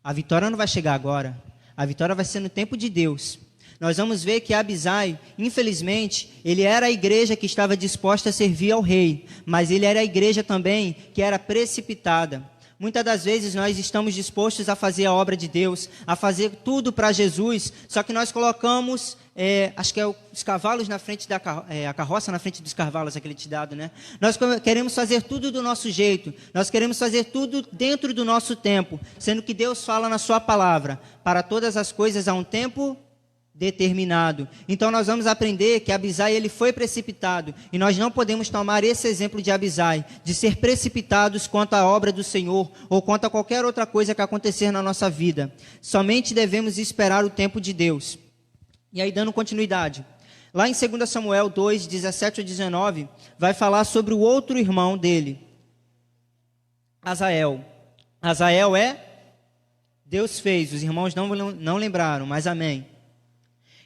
Speaker 1: a vitória não vai chegar agora. A vitória vai ser no tempo de Deus. Nós vamos ver que Abisai, infelizmente, ele era a igreja que estava disposta a servir ao rei. Mas ele era a igreja também que era precipitada. Muitas das vezes nós estamos dispostos a fazer a obra de Deus, a fazer tudo para Jesus, só que nós colocamos, acho que é os cavalos na frente da a carroça na frente dos cavalos, aquele ditado, né? Nós queremos fazer tudo do nosso jeito, nós queremos fazer tudo dentro do nosso tempo, sendo que Deus fala na sua palavra, para todas as coisas há um tempo determinado. Então nós vamos aprender que Abisai ele foi precipitado e nós não podemos tomar esse exemplo de Abisai, de ser precipitados quanto à obra do Senhor ou quanto a qualquer outra coisa que acontecer na nossa vida. Somente devemos esperar o tempo de Deus. E aí dando continuidade, lá em 2 Samuel 2, 17 a 19, vai falar sobre o outro irmão dele, Azael. Azael é Deus fez, os irmãos não lembraram, mas amém.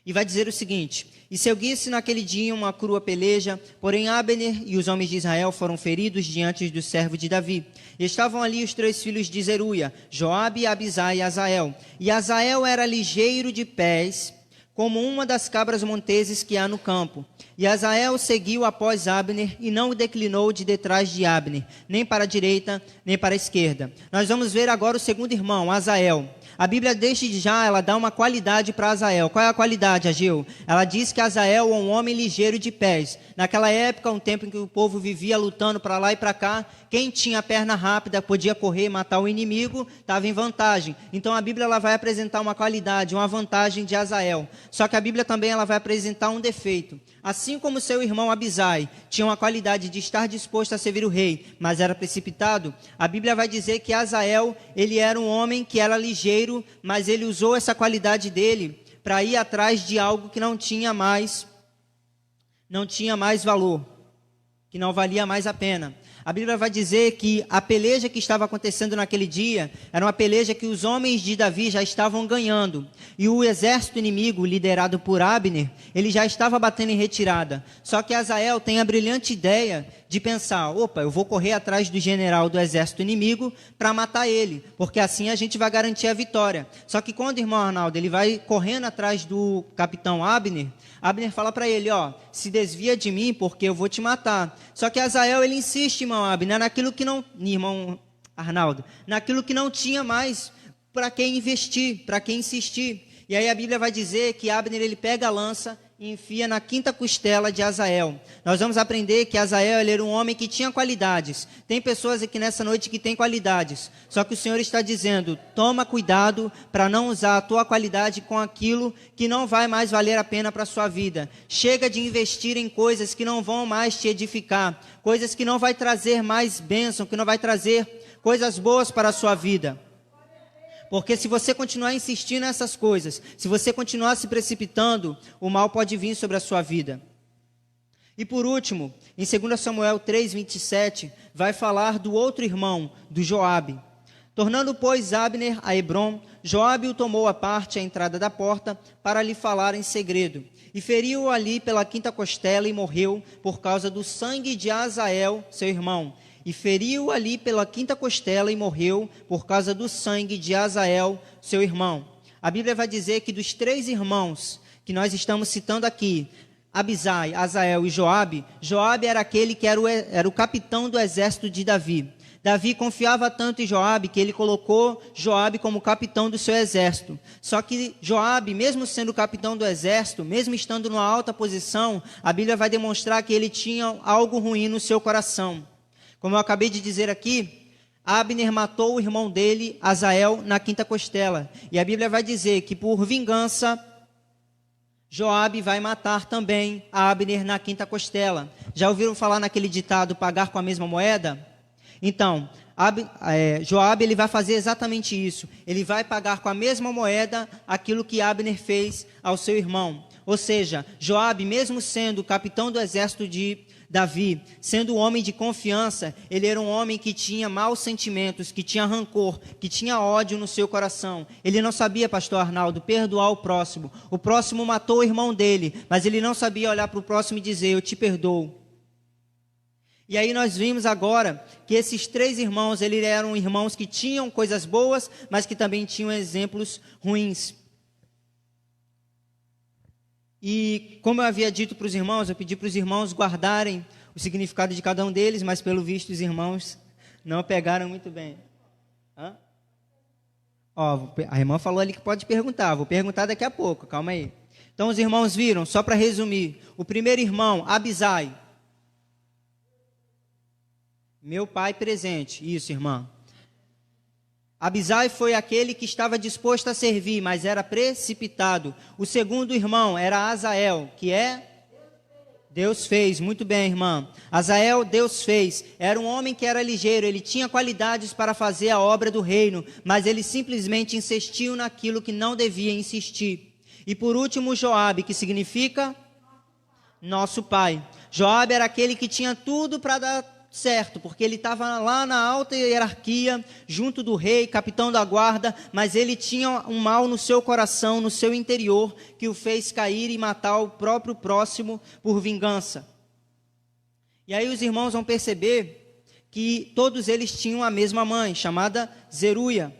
Speaker 1: E vai dizer o seguinte: e seguisse naquele dia uma crua peleja, porém Abner e os homens de Israel foram feridos diante do servo de Davi. E estavam ali os 3 filhos de Zeruia, Joabe, Abisai e Azael. E Azael era ligeiro de pés, como uma das cabras monteses que há no campo. E Azael seguiu após Abner e não declinou de detrás de Abner, nem para a direita, nem para a esquerda. Nós vamos ver agora o segundo irmão, Azael. A Bíblia, desde já, ela dá uma qualidade para Azael. Qual é a qualidade, Agil? Ela diz que Azael é um homem ligeiro de pés. Naquela época, um tempo em que o povo vivia lutando para lá e para cá, quem tinha a perna rápida, podia correr e matar o inimigo, estava em vantagem. Então a Bíblia ela vai apresentar uma qualidade, uma vantagem de Azael. Só que a Bíblia também ela vai apresentar um defeito. Assim como seu irmão Abisai tinha uma qualidade de estar disposto a servir o rei, mas era precipitado, a Bíblia vai dizer que Azael, ele era um homem que era ligeiro, mas ele usou essa qualidade dele para ir atrás de algo que não tinha mais valor, que não valia mais a pena. A Bíblia vai dizer que a peleja que estava acontecendo naquele dia era uma peleja que os homens de Davi já estavam ganhando. E o exército inimigo, liderado por Abner, ele já estava batendo em retirada. Só que Azael tem a brilhante ideia de pensar: opa, eu vou correr atrás do general do exército inimigo para matar ele, porque assim a gente vai garantir a vitória. Só que quando o irmão Arnaldo ele vai correndo atrás do capitão Abner, Abner fala para ele: ó, se desvia de mim porque eu vou te matar. Só que Azael ele insiste, irmão Abner, naquilo que não, irmão Arnaldo, naquilo que não tinha mais para quem investir, para quem insistir. E aí a Bíblia vai dizer que Abner ele pega a lança e enfia na quinta costela de Azael. Nós vamos aprender que Azael ele era um homem que tinha qualidades. Tem pessoas aqui nessa noite que têm qualidades. Só que o Senhor está dizendo: toma cuidado para não usar a tua qualidade com aquilo que não vai mais valer a pena para a sua vida. Chega de investir em coisas que não vão mais te edificar. Coisas que não vai trazer mais bênção, que não vai trazer coisas boas para a sua vida. Porque se você continuar insistindo nessas coisas, se você continuar se precipitando, o mal pode vir sobre a sua vida. E por último, em 2 Samuel 3:27, vai falar do outro irmão, do Joabe. Tornando, pois, Abner a Hebrom, Joabe o tomou à parte à entrada da porta para lhe falar em segredo. E feriu-o ali pela quinta costela e morreu por causa do sangue de Azael, seu irmão. E feriu ali pela quinta costela e morreu por causa do sangue de Azael, seu irmão. A Bíblia vai dizer que dos 3 irmãos que nós estamos citando aqui, Abisai, Azael e Joabe, Joabe era aquele que era o capitão do exército de Davi. Davi confiava tanto em Joabe que ele colocou Joabe como capitão do seu exército. Só que Joabe, mesmo sendo capitão do exército, mesmo estando numa alta posição, a Bíblia vai demonstrar que ele tinha algo ruim no seu coração. Como eu acabei de dizer aqui, Abner matou o irmão dele, Azael, na quinta costela. E a Bíblia vai dizer que por vingança, Joabe vai matar também Abner na quinta costela. Já ouviram falar naquele ditado, pagar com a mesma moeda? Então, Joabe ele vai fazer exatamente isso. Ele vai pagar com a mesma moeda aquilo que Abner fez ao seu irmão. Ou seja, Joabe, mesmo sendo o capitão do exército de Davi, sendo um homem de confiança, ele era um homem que tinha maus sentimentos, que tinha rancor, que tinha ódio no seu coração. Ele não sabia, pastor Arnaldo, perdoar o próximo. O próximo matou o irmão dele, mas ele não sabia olhar para o próximo e dizer: eu te perdoo. E aí nós vimos agora que esses 3 irmãos, eles eram irmãos que tinham coisas boas, mas que também tinham exemplos ruins. E como eu havia dito para os irmãos, eu pedi para os irmãos guardarem o significado de cada um deles, mas pelo visto os irmãos não pegaram muito bem. Hã? Ó, a irmã falou ali que pode perguntar, vou perguntar daqui a pouco, calma aí. Então os irmãos viram, só para resumir, o primeiro irmão, Abisai. Meu pai presente, isso, irmã. Abisai foi aquele que estava disposto a servir, mas era precipitado. O segundo irmão era Azael, que é? Deus fez, muito bem, irmã. Azael, Deus fez. Era um homem que era ligeiro, ele tinha qualidades para fazer a obra do reino, mas ele simplesmente insistiu naquilo que não devia insistir. E por último, Joabe, que significa? Nosso pai. Joabe era aquele que tinha tudo para dar certo, porque ele estava lá na alta hierarquia, junto do rei, capitão da guarda, mas ele tinha um mal no seu coração, no seu interior, que o fez cair e matar o próprio próximo por vingança. E aí os irmãos vão perceber que todos eles tinham a mesma mãe, chamada Zeruia.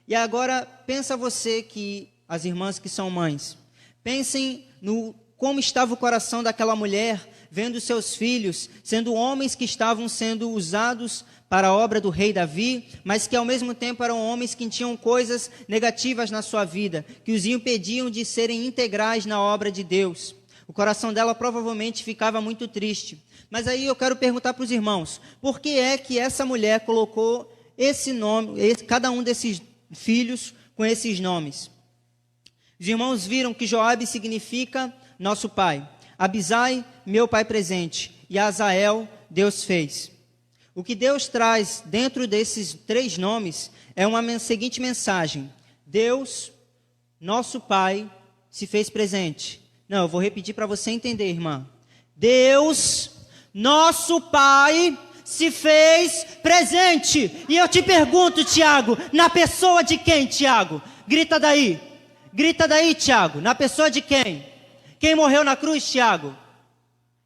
Speaker 1: E agora, pensa você que, as irmãs que são mães, pensem no como estava o coração daquela mulher, vendo seus filhos, sendo homens que estavam sendo usados para a obra do rei Davi, mas que ao mesmo tempo eram homens que tinham coisas negativas na sua vida, que os impediam de serem integrais na obra de Deus. O coração dela provavelmente ficava muito triste. Mas aí eu quero perguntar para os irmãos, por que é que essa mulher colocou esse nome, cada um desses filhos com esses nomes? Os irmãos viram que Joabe significa nosso pai, Abisai, meu pai presente, e Azael, Deus fez. O que Deus traz dentro desses 3 nomes é uma seguinte mensagem: Deus, nosso pai, se fez presente. Não, eu vou repetir para você entender, irmã. Deus, nosso pai, se fez presente. E eu te pergunto, Tiago, na pessoa de quem, Tiago? Grita daí, Tiago, na pessoa de quem? Quem morreu na cruz, Tiago?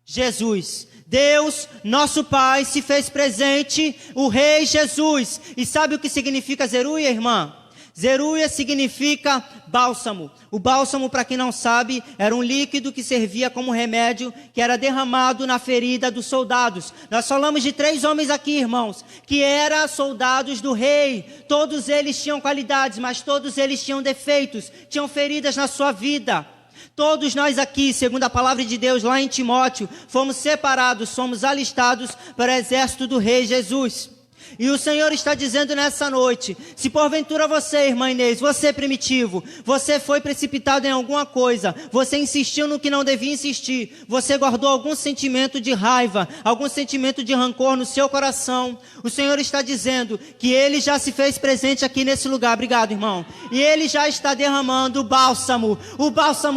Speaker 1: Jesus. Deus, nosso Pai, se fez presente, o Rei Jesus. E sabe o que significa Zeruia, irmã? Zeruia significa bálsamo. O bálsamo, para quem não sabe, era um líquido que servia como remédio, que era derramado na ferida dos soldados. Nós falamos de 3 homens aqui, irmãos, que eram soldados do rei. Todos eles tinham qualidades, mas todos eles tinham defeitos, tinham feridas na sua vida. Todos nós aqui, segundo a palavra de Deus lá em Timóteo, fomos separados, fomos alistados para o exército do Rei Jesus. E o Senhor está dizendo nessa noite, se porventura você, irmã Inês, você primitivo, você foi precipitado em alguma coisa, você insistiu no que não devia insistir, você guardou algum sentimento de raiva, algum sentimento de rancor no seu coração, o Senhor está dizendo que Ele já se fez presente aqui nesse lugar. Obrigado, irmão. E Ele já está derramando o bálsamo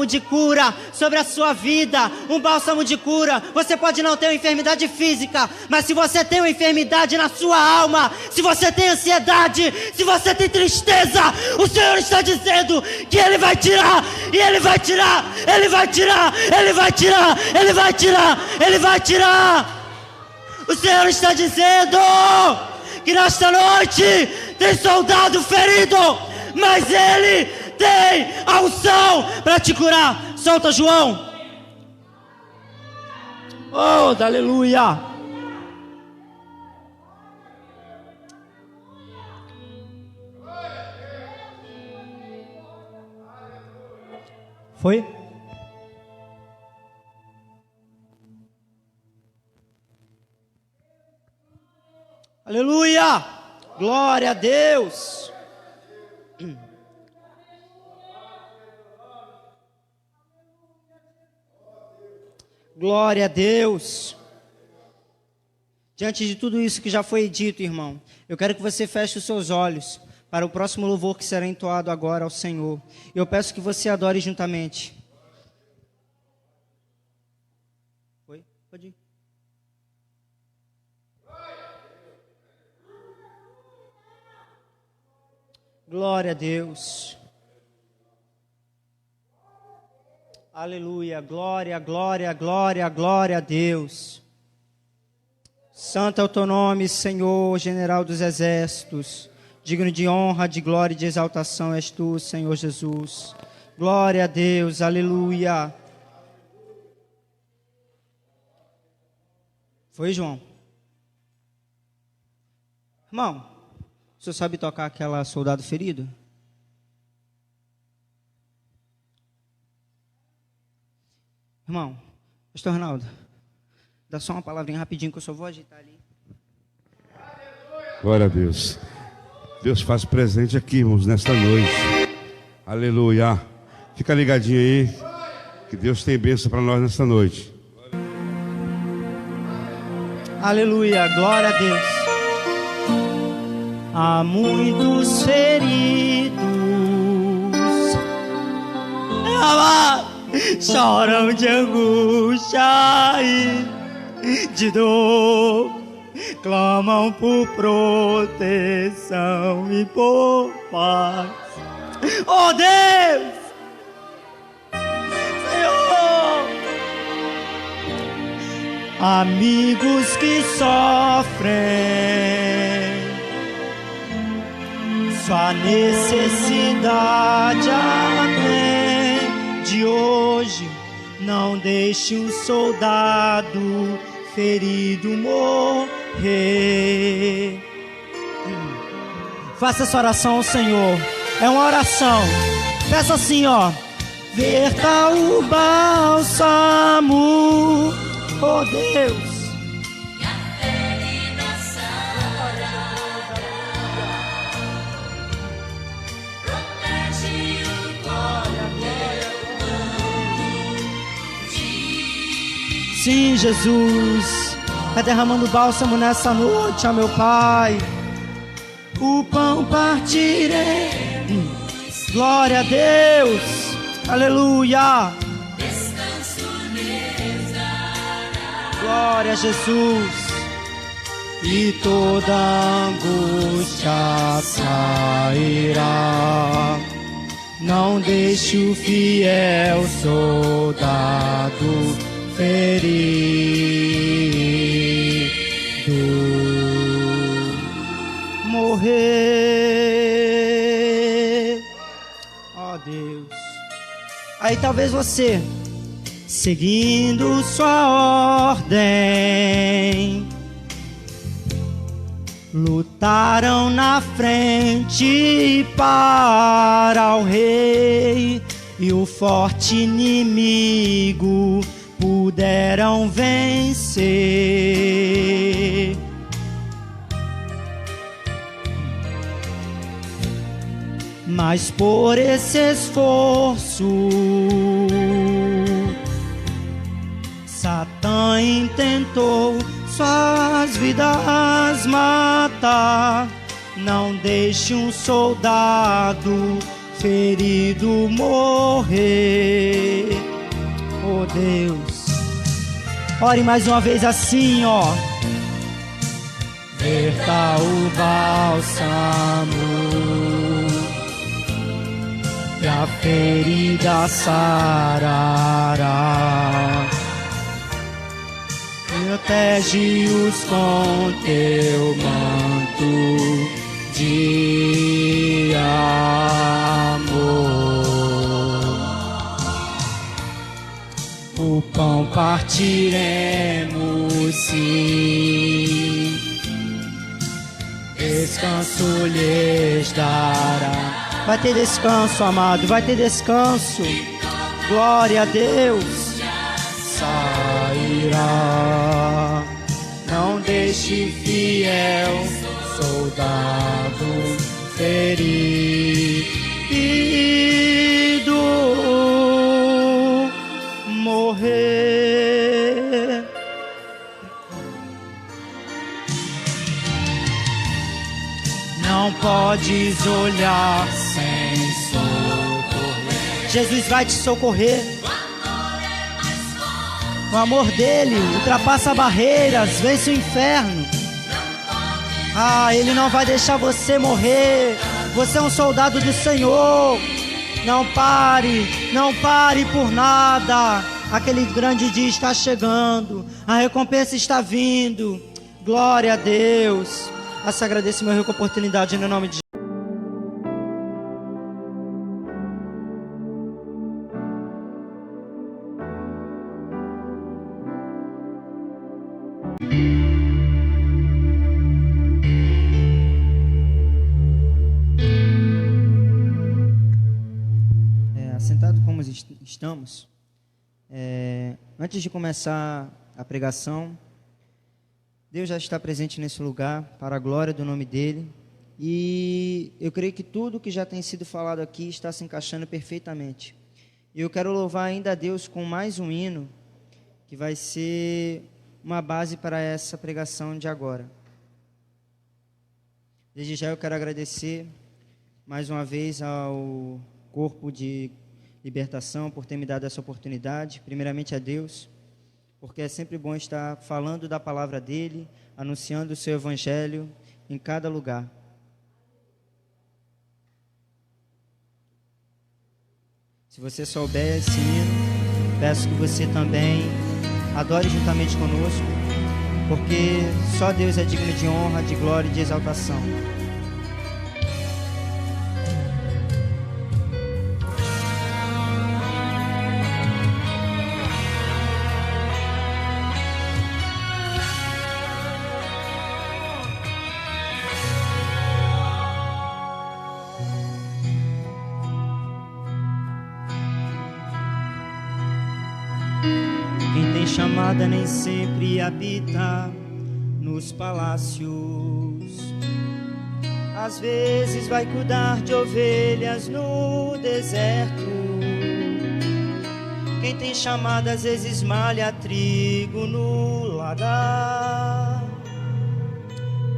Speaker 1: de cura sobre a sua vida, um bálsamo de cura. Você pode não ter uma enfermidade física, mas se você tem uma enfermidade na sua alma, se você tem ansiedade, se você tem tristeza, o Senhor está dizendo que Ele vai tirar, e Ele vai tirar, Ele vai tirar, Ele vai tirar, Ele vai tirar, Ele vai tirar. O Senhor está dizendo que nesta noite tem soldado ferido, mas Ele tem a unção para te curar. Solta, João. Oh, aleluia. Foi? Aleluia! Glória a Deus! Glória a Deus! Diante de tudo isso que já foi dito, irmão, eu quero que você feche os seus olhos para o próximo louvor que será entoado agora ao Senhor. Eu peço que você adore juntamente. Foi? Pode ir. Glória a Deus. Aleluia. Glória, glória, glória, glória a Deus. Santo é o teu nome, Senhor, general dos exércitos. Digno de honra, de glória e de exaltação és tu, Senhor Jesus. Glória a Deus. Aleluia. Foi, João? Irmão, o senhor sabe tocar aquela soldado ferido? Irmão, pastor Ronaldo, dá só uma palavrinha rapidinho que eu só vou agitar ali.
Speaker 2: Glória a Deus. Deus faz presente aqui, irmãos, nesta noite. Aleluia. Fica ligadinho aí, que Deus tem bênção para nós nesta noite.
Speaker 1: Aleluia, glória a Deus. Há muitos feridos, choram de angústia e de dor, clamam por proteção e por paz. Oh Deus, Senhor, amigos que sofrem, sua necessidade atende hoje. Não deixe um soldado ferido morrer. Faça essa oração ao Senhor. É uma oração. Peça assim, ó. Verta o bálsamo, oh Deus. Sim, Jesus, vai derramando bálsamo nessa noite, ó meu Pai. O pão partirei, glória a Deus, aleluia. Glória a Jesus. E toda angústia sairá. Não deixe o fiel soldado ferido morrer. Ó Deus. Aí talvez você, seguindo sua ordem, lutaram na frente para o rei, e o forte inimigo puderam vencer. Mas por esse esforço, Satã intentou suas vidas matar. Não deixe um soldado ferido morrer. Oh Deus, ore mais uma vez assim, ó. Verta o bálsamo e a ferida sarará. Protege-os com teu manto de amor. O pão partiremos, sim, descanso lhes dará. Vai ter descanso, amado, vai ter descanso. Glória a Deus. Sairá. Não deixe fiel soldado ferido morrer. Não podes olhar sem socorrer. Jesus vai te socorrer. O amor dele ultrapassa barreiras, vence o inferno. Ele não vai deixar você morrer. Você é um soldado do Senhor. Não pare por nada. Aquele grande dia está chegando. A recompensa está vindo. Glória a Deus. Assim agradeço minha rica oportunidade no nome de Jesus. Assentado como estamos, antes de começar a pregação, Deus já está presente nesse lugar, para a glória do nome dEle, e eu creio que tudo que já tem sido falado aqui está se encaixando perfeitamente. E eu quero louvar ainda a Deus com mais um hino, que vai ser uma base para essa pregação de agora. Desde já eu quero agradecer mais uma vez ao Corpo de Libertação por ter me dado essa oportunidade, primeiramente a Deus, porque é sempre bom estar falando da palavra dele, anunciando o seu evangelho em cada lugar. Se você souber esse hino, peço que você também adore juntamente conosco, porque só Deus é digno de honra, de glória e de exaltação. Quem tem chamada nem sempre habita nos palácios. Às vezes vai cuidar de ovelhas no deserto. Quem tem chamada às vezes malha trigo no lagar.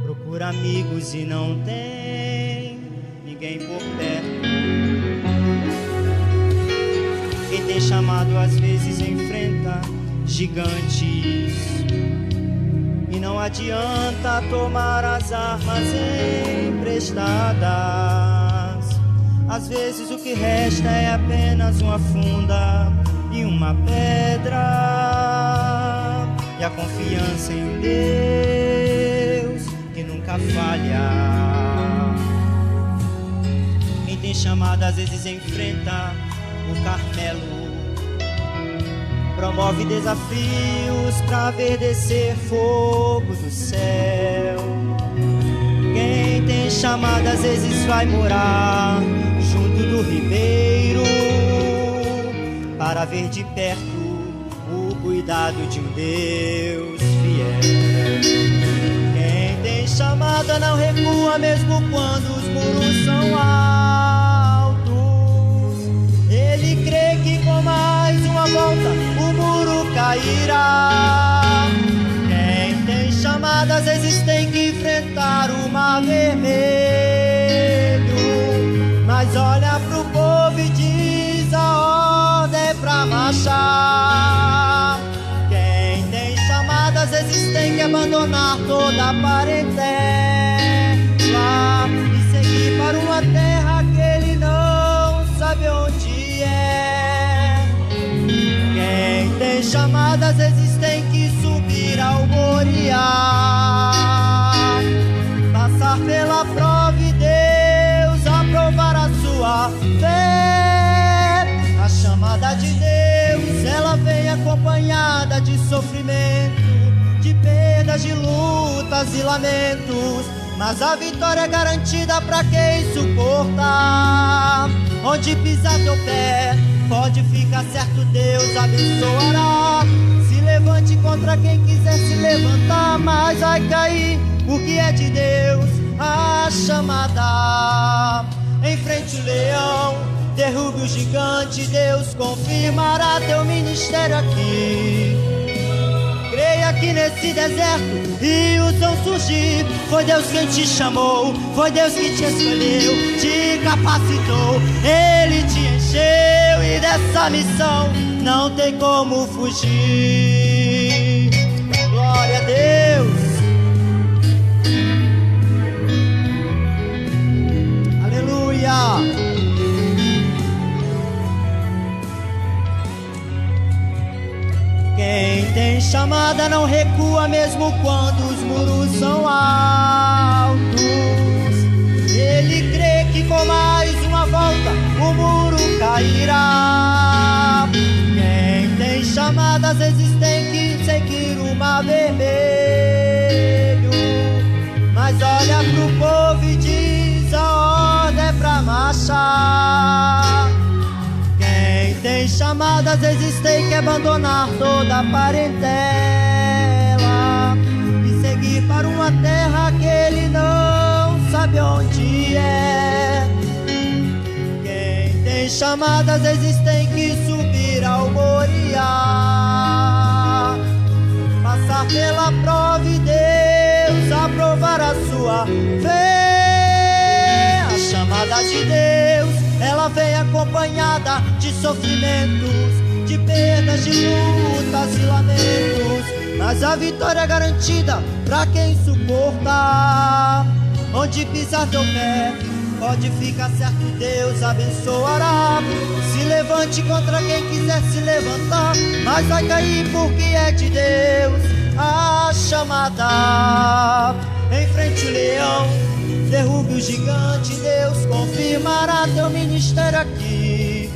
Speaker 1: Procura amigos e não tem ninguém por perto. Quem tem chamado às vezes enfrenta gigantes e não adianta tomar as armas emprestadas. Às vezes o que resta é apenas uma funda e uma pedra e a confiança em Deus que nunca falha. Quem tem chamado às vezes enfrenta o Carmelo, promove desafios pra ver descer fogo do céu. Quem tem chamado às vezes vai morar junto do ribeiro para ver de perto o cuidado de um Deus fiel. Quem tem chamada não recua mesmo quando os muros são altos. Ele crê que com mais uma volta o muro cairá. Quem tem chamada às vezes tem que enfrentar o mar vermelho, mas olha pro povo e diz a ordem pra marchar. Quem tem chamada às vezes tem que abandonar toda a parentela e seguir para uma terra que ele não sabe onde é. Quem tem chamada às vezes tem que subir ao Moriá, passar pela prova e Deus aprovar a sua fé. A chamada de Deus, ela vem acompanhada de sofrimento, de perdas, de lutas e lamentos, mas a vitória é garantida pra quem suportar. Onde pisar teu pé, pode ficar certo, Deus abençoará. Se levante contra quem quiser se levantar, mas vai cair o que é de Deus. A chamada, enfrente o leão, derrube o gigante, Deus confirmará teu ministério aqui. Creia que nesse deserto rios vão surgir. Foi Deus quem te chamou, foi Deus que te escolheu, te capacitou, Ele te encheu e dessa missão não tem como fugir. Glória a Deus. Aleluia. Quem tem chamada não recua mesmo quando os muros são altos. Ele crê que com mais uma volta o muro cairá. Quem tem chamada às vezes tem que seguir o mar vermelho, mas olha pro povo e diz a ordem pra marchar. Quem tem chamada às vezes tem que abandonar toda a parentela e seguir para uma terra que ele não sabe onde é. Quem tem chamada às vezes tem que subir ao Moriá, passar pela prova e Deus aprovar a sua fé. A chamada de Deus, ela vem acompanhada de sofrimentos, de perdas, de lutas e lamentos, mas a vitória é garantida pra quem suporta. Onde pisar teu pé, pode ficar certo, Deus abençoará. Se levante contra quem quiser se levantar, mas vai cair porque é de Deus a chamada. Enfrente o leão, derrube o gigante, Deus confirmará teu ministério aqui.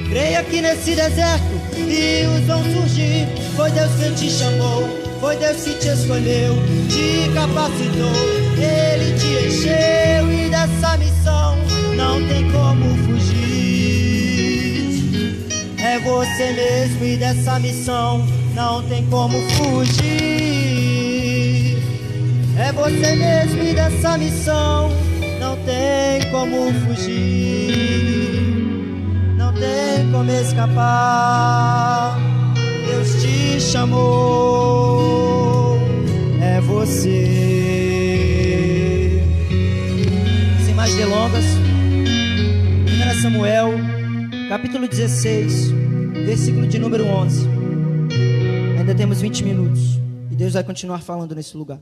Speaker 1: Creia que nesse deserto rios vão surgir. Foi Deus quem te chamou, foi Deus que te escolheu, te capacitou, Ele te encheu, e dessa missão não tem como fugir. É você mesmo, e dessa missão não tem como fugir. É você mesmo, e dessa missão não tem como fugir. Não tem como escapar. Deus te chamou, é você. Sem mais delongas, 1 Samuel, capítulo 16, versículo de número 11. Ainda temos 20 minutos e Deus vai continuar falando nesse lugar.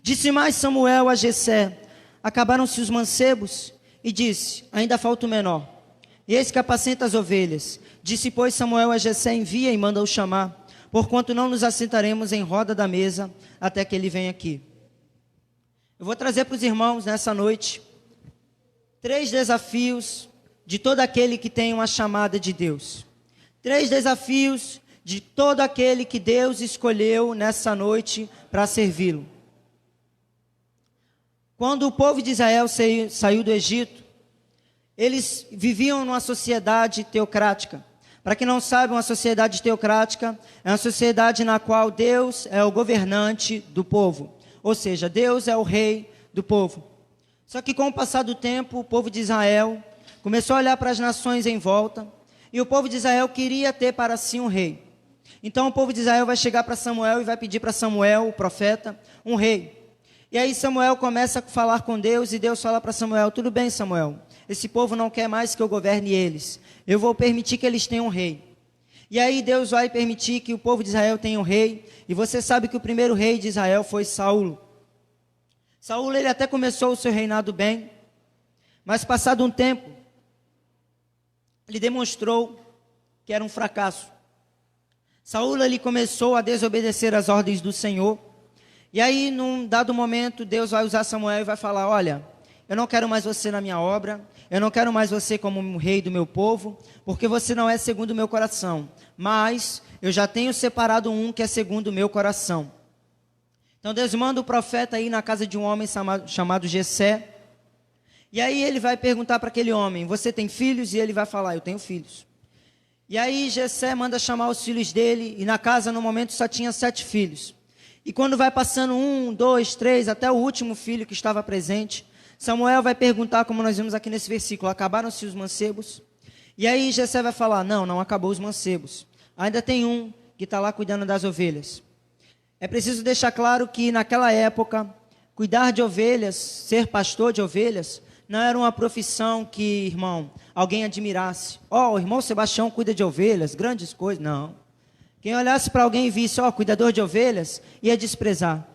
Speaker 1: Disse mais Samuel a Jessé: acabaram-se os mancebos? E disse: ainda falta o menor. E eis que apacenta as ovelhas. Disse, pois, Samuel a Jessé: envia e manda-o chamar, porquanto não nos assentaremos em roda da mesa até que ele venha aqui. Eu vou trazer para os irmãos nessa noite 3 desafios de todo aquele que tem uma chamada de Deus. 3 desafios de todo aquele que Deus escolheu nessa noite para servi-lo. Quando o povo de Israel saiu do Egito, eles viviam numa sociedade teocrática. Para quem não sabe, uma sociedade teocrática é uma sociedade na qual Deus é o governante do povo. Ou seja, Deus é o rei do povo. Só que com o passar do tempo, o povo de Israel começou a olhar para as nações em volta, e o povo de Israel queria ter para si um rei. Então o povo de Israel vai chegar para Samuel e vai pedir para Samuel, o profeta, um rei. E aí Samuel começa a falar com Deus, e Deus fala para Samuel: tudo bem, Samuel, esse povo não quer mais que eu governe eles, eu vou permitir que eles tenham um rei. E aí Deus vai permitir que o povo de Israel tenha um rei, e você sabe que o primeiro rei de Israel foi Saul. Saul, ele até começou o seu reinado bem, mas passado um tempo, ele demonstrou que era um fracasso. Saul, ele começou a desobedecer as ordens do Senhor, e aí num dado momento Deus vai usar Samuel e vai falar: olha, eu não quero mais você na minha obra, eu não quero mais você como um rei do meu povo, porque você não é segundo o meu coração, mas eu já tenho separado um que é segundo o meu coração. Então Deus manda o profeta ir na casa de um homem chamado Jessé, e aí ele vai perguntar para aquele homem: você tem filhos? E ele vai falar: eu tenho filhos. E aí Jessé manda chamar os filhos dele, e na casa no momento só tinha 7 filhos. E quando vai passando 1, 2, 3, até o último filho que estava presente, Samuel vai perguntar, como nós vimos aqui nesse versículo: acabaram-se os mancebos? E aí Jessé vai falar: não acabou os mancebos, ainda tem um que está lá cuidando das ovelhas. É preciso deixar claro que naquela época, cuidar de ovelhas, ser pastor de ovelhas, não era uma profissão que, irmão, alguém admirasse. O irmão Sebastião cuida de ovelhas, grandes coisas. Não. Quem olhasse para alguém e visse, cuidador de ovelhas, ia desprezar.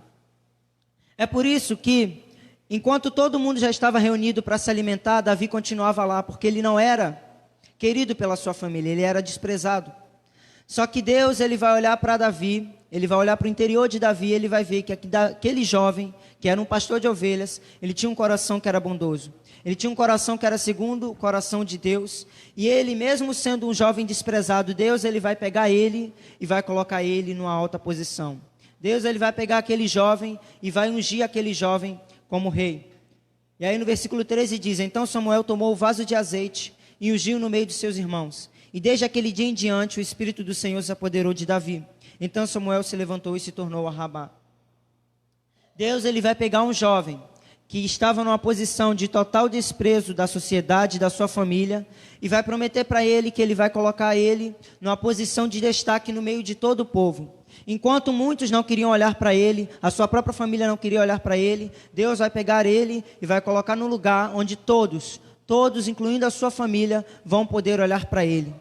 Speaker 1: É por isso que, enquanto todo mundo já estava reunido para se alimentar, Davi continuava lá, porque ele não era querido pela sua família, ele era desprezado. Só que Deus, ele vai olhar para Davi, ele vai olhar para o interior de Davi, ele vai ver que aquele jovem, que era um pastor de ovelhas, ele tinha um coração que era bondoso. Ele tinha um coração que era segundo o coração de Deus, e ele, mesmo sendo um jovem desprezado, Deus, ele vai pegar ele e vai colocar ele numa alta posição. Deus, ele vai pegar aquele jovem e vai ungir aquele jovem como rei. E aí no versículo 13 diz: então Samuel tomou o vaso de azeite e ungiu no meio de seus irmãos. E desde aquele dia em diante o Espírito do Senhor se apoderou de Davi. Então Samuel se levantou e se tornou a Ramá. Deus, ele vai pegar um jovem que estava numa posição de total desprezo da sociedade, da sua família, e vai prometer para ele que ele vai colocar ele numa posição de destaque no meio de todo o povo. Enquanto muitos não queriam olhar para ele, a sua própria família não queria olhar para ele, Deus vai pegar ele e vai colocar num lugar onde todos, incluindo a sua família, vão poder olhar para ele.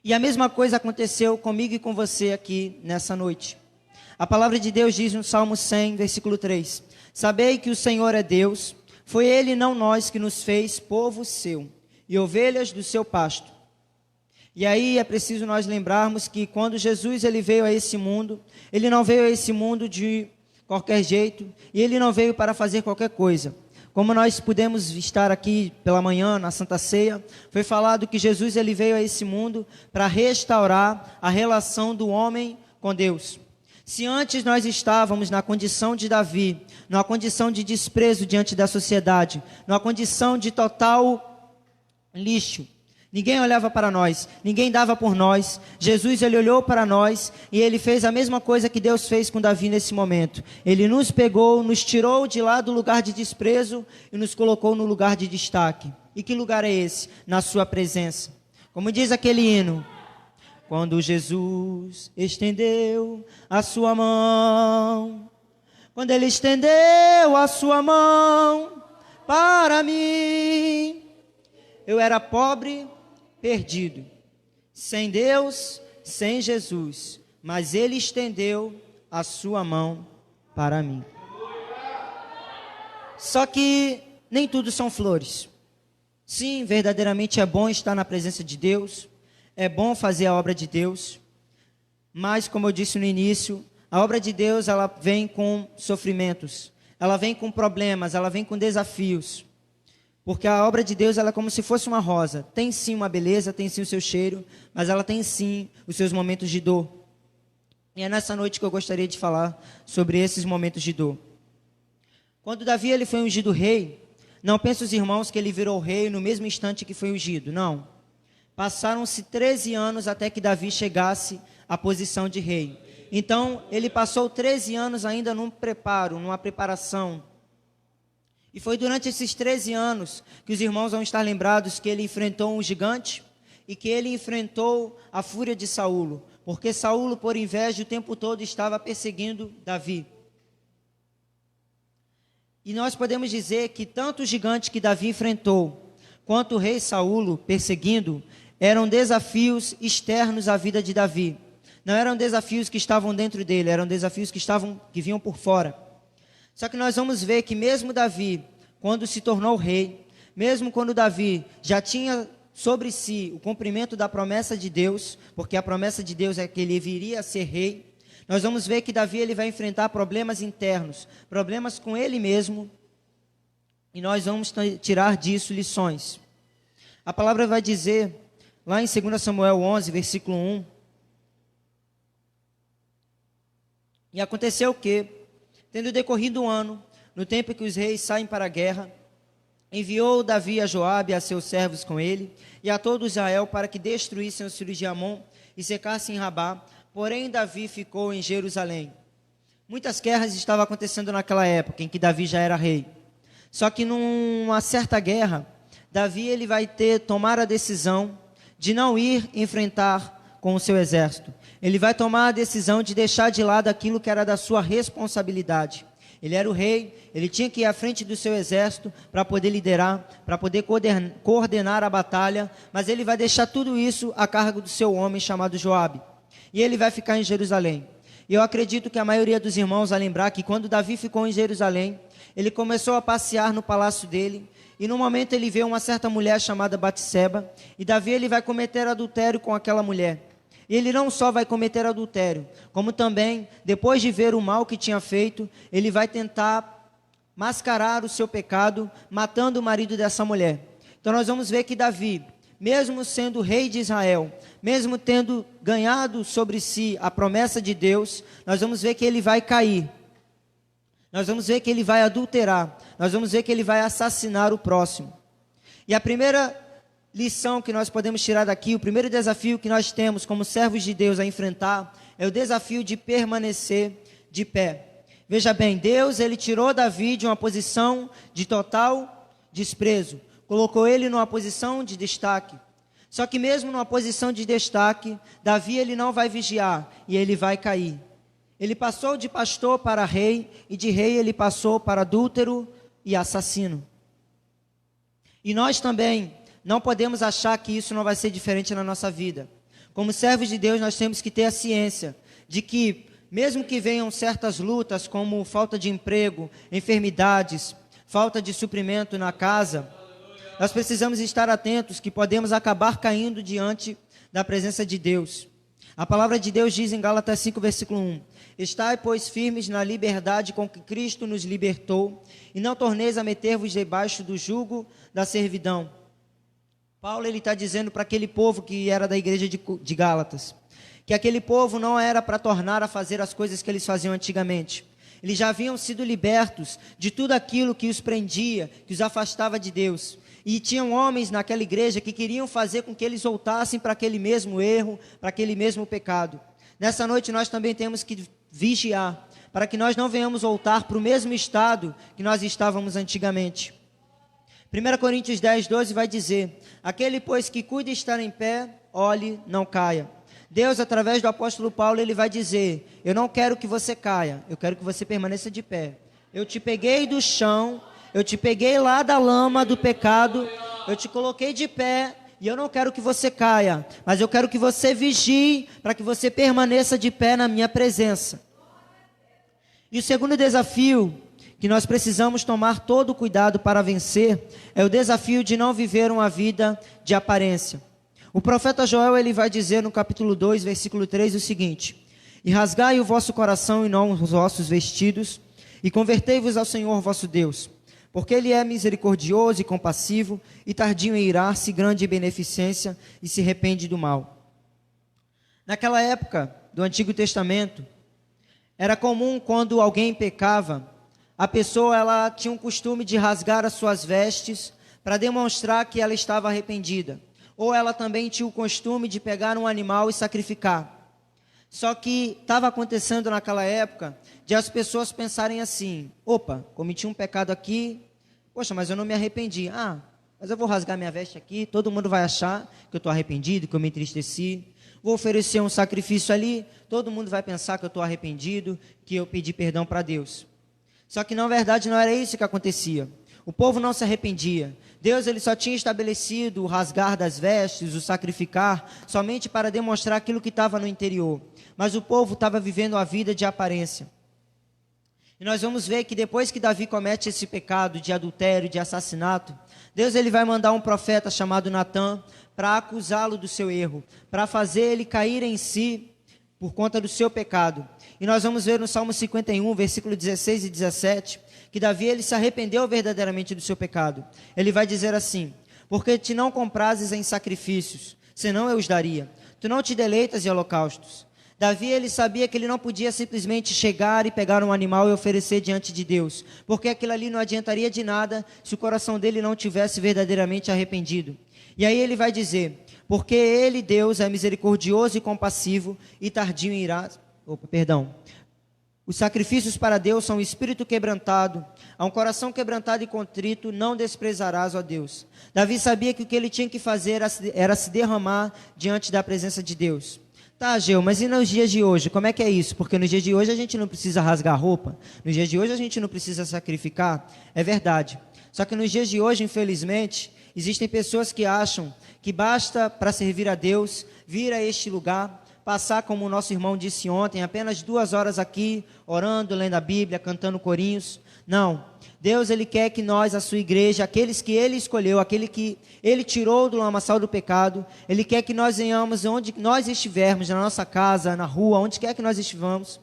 Speaker 1: E a mesma coisa aconteceu comigo e com você aqui nessa noite. A palavra de Deus diz no Salmo 100, versículo 3: Sabei que o Senhor é Deus, foi Ele, não nós, que nos fez povo seu e ovelhas do seu pasto. E aí é preciso nós lembrarmos que quando Jesus ele veio a esse mundo, ele não veio a esse mundo de qualquer jeito, e ele não veio para fazer qualquer coisa. Como nós pudemos estar aqui pela manhã na Santa Ceia, foi falado que Jesus ele veio a esse mundo para restaurar a relação do homem com Deus. Se antes nós estávamos na condição de Davi, numa condição de desprezo diante da sociedade, numa condição de total lixo, ninguém olhava para nós, ninguém dava por nós. Jesus ele olhou para nós e ele fez a mesma coisa que Deus fez com Davi nesse momento. Ele nos pegou, nos tirou de lá do lugar de desprezo e nos colocou no lugar de destaque. E que lugar é esse? Na sua presença. Como diz aquele hino: quando Jesus estendeu a sua mão, quando ele estendeu a sua mão para mim, eu era pobre, perdido, sem Deus, sem Jesus, mas ele estendeu a sua mão para mim. Só que nem tudo são flores. Sim, verdadeiramente é bom estar na presença de Deus, é bom fazer a obra de Deus, mas como eu disse no início, a obra de Deus ela vem com sofrimentos, ela vem com problemas, ela vem com desafios. Porque a obra de Deus ela é como se fosse uma rosa. Tem sim uma beleza, tem sim o seu cheiro, mas ela tem sim os seus momentos de dor. E é nessa noite que eu gostaria de falar sobre esses momentos de dor. Quando Davi ele foi ungido rei, não pense os irmãos que ele virou rei no mesmo instante que foi ungido, não. Passaram-se 13 anos até que Davi chegasse à posição de rei. Então, ele passou 13 anos ainda num preparo, numa preparação. E foi durante esses 13 anos que os irmãos vão estar lembrados que ele enfrentou um gigante e que ele enfrentou a fúria de Saulo, porque Saulo, por inveja, o tempo todo estava perseguindo Davi. E nós podemos dizer que tanto o gigante que Davi enfrentou, quanto o rei Saulo perseguindo, eram desafios externos à vida de Davi. Não eram desafios que estavam dentro dele, eram desafios que vinham por fora. Só que nós vamos ver que mesmo Davi, quando se tornou rei, mesmo quando Davi já tinha sobre si o cumprimento da promessa de Deus, porque a promessa de Deus é que ele viria a ser rei, nós vamos ver que Davi ele vai enfrentar problemas internos, problemas com ele mesmo, e nós vamos tirar disso lições. A palavra vai dizer, lá em 2 Samuel 11, versículo 1, e aconteceu que, tendo decorrido um ano, no tempo em que os reis saem para a guerra, enviou Davi a Joabe e a seus servos com ele, e a todo Israel, para que destruíssem os filhos de Amon e secassem Rabá. Porém, Davi ficou em Jerusalém. Muitas guerras estavam acontecendo naquela época, em que Davi já era rei. Só que numa certa guerra, Davi ele vai tomar a decisão de não ir enfrentar com o seu exército. Ele vai tomar a decisão de deixar de lado aquilo que era da sua responsabilidade. Ele era o rei, ele tinha que ir à frente do seu exército para poder liderar, para poder coordenar a batalha, mas ele vai deixar tudo isso a cargo do seu homem chamado Joabe. E ele vai ficar em Jerusalém. E eu acredito que a maioria dos irmãos vai lembrar que quando Davi ficou em Jerusalém, ele começou a passear no palácio dele, e no momento ele vê uma certa mulher chamada Batseba, e Davi ele vai cometer adultério com aquela mulher. E ele não só vai cometer adultério, como também, depois de ver o mal que tinha feito, ele vai tentar mascarar o seu pecado, matando o marido dessa mulher. Então nós vamos ver que Davi, mesmo sendo rei de Israel, mesmo tendo ganhado sobre si a promessa de Deus, nós vamos ver que ele vai cair. Nós vamos ver que ele vai adulterar. Nós vamos ver que ele vai assassinar o próximo. E a primeira lição que nós podemos tirar daqui, o primeiro desafio que nós temos como servos de Deus a enfrentar, é o desafio de permanecer de pé. Veja bem, Deus ele tirou Davi de uma posição de total desprezo, colocou ele numa posição de destaque. Só que mesmo numa posição de destaque, Davi ele não vai vigiar e ele vai cair. Ele passou de pastor para rei, e de rei ele passou para adúltero e assassino. E nós também não podemos achar que isso não vai ser diferente na nossa vida. Como servos de Deus, nós temos que ter a ciência de que, mesmo que venham certas lutas, como falta de emprego, enfermidades, falta de suprimento na casa, nós precisamos estar atentos que podemos acabar caindo diante da presença de Deus. A palavra de Deus diz em Gálatas 5, versículo 1: Estai, pois, firmes na liberdade com que Cristo nos libertou, e não torneis a meter-vos debaixo do jugo da servidão. Paulo está dizendo para aquele povo que era da igreja de Gálatas, que aquele povo não era para tornar a fazer as coisas que eles faziam antigamente. Eles já haviam sido libertos de tudo aquilo que os prendia, que os afastava de Deus. E tinham homens naquela igreja que queriam fazer com que eles voltassem para aquele mesmo erro, para aquele mesmo pecado. Nessa noite nós também temos que vigiar, para que nós não venhamos voltar para o mesmo estado que nós estávamos antigamente. 1 Coríntios 10, 12 vai dizer: Aquele, pois, que cuida estar em pé, olhe, não caia. Deus, através do apóstolo Paulo, ele vai dizer: eu não quero que você caia, eu quero que você permaneça de pé. Eu te peguei do chão, eu te peguei lá da lama do pecado, eu te coloquei de pé, e eu não quero que você caia, mas eu quero que você vigie, para que você permaneça de pé na minha presença. E o segundo desafio que nós precisamos tomar todo o cuidado para vencer é o desafio de não viver uma vida de aparência. O profeta Joel, ele vai dizer no capítulo 2, versículo 3 o seguinte: E rasgai o vosso coração e não os vossos vestidos, e convertei-vos ao Senhor vosso Deus, porque Ele é misericordioso e compassivo, e tardio em irar-se, grande em beneficência, e se arrepende do mal. Naquela época do Antigo Testamento, era comum quando alguém pecava, a pessoa ela tinha um costume de rasgar as suas vestes para demonstrar que ela estava arrependida. Ou ela também tinha o costume de pegar um animal e sacrificar. Só que estava acontecendo naquela época de as pessoas pensarem assim: opa, cometi um pecado aqui, poxa, mas eu não me arrependi. Ah, mas eu vou rasgar minha veste aqui, todo mundo vai achar que eu estou arrependido, que eu me entristeci. Vou oferecer um sacrifício ali, todo mundo vai pensar que eu estou arrependido, que eu pedi perdão para Deus. Só que na verdade não era isso que acontecia. O povo não se arrependia. Deus ele só tinha estabelecido o rasgar das vestes, o sacrificar, somente para demonstrar aquilo que estava no interior. Mas o povo estava vivendo a vida de aparência. E nós vamos ver que depois que Davi comete esse pecado de adultério, de assassinato, Deus ele vai mandar um profeta chamado Natã para acusá-lo do seu erro, para fazer ele cair em si por conta do seu pecado. E nós vamos ver no Salmo 51, versículo 16 e 17, que Davi ele se arrependeu verdadeiramente do seu pecado. Ele vai dizer assim: porque te não comprases em sacrifícios, senão eu os daria. Tu não te deleitas em holocaustos. Davi ele sabia que ele não podia simplesmente chegar e pegar um animal e oferecer diante de Deus, porque aquilo ali não adiantaria de nada se o coração dele não tivesse verdadeiramente arrependido. E aí ele vai dizer: porque ele, Deus, é misericordioso e compassivo e tardio em irar. Os sacrifícios para Deus são o espírito quebrantado, a um coração quebrantado e contrito não desprezarás, ó Deus. Davi sabia que o que ele tinha que fazer era se derramar diante da presença de Deus. Tá, Ageu, mas e nos dias de hoje? Como é que é isso? Porque nos dias de hoje a gente não precisa rasgar a roupa, nos dias de hoje a gente não precisa sacrificar. É verdade. Só que nos dias de hoje, infelizmente, existem pessoas que acham que basta para servir a Deus vir a este lugar, passar, como o nosso irmão disse ontem, apenas 2 horas aqui, orando, lendo a Bíblia, cantando corinhos. Não, Deus ele quer que nós, a sua igreja, aqueles que Ele escolheu, aquele que Ele tirou do lamaçal do pecado, Ele quer que nós venhamos onde nós estivermos, na nossa casa, na rua, onde quer que nós estivamos.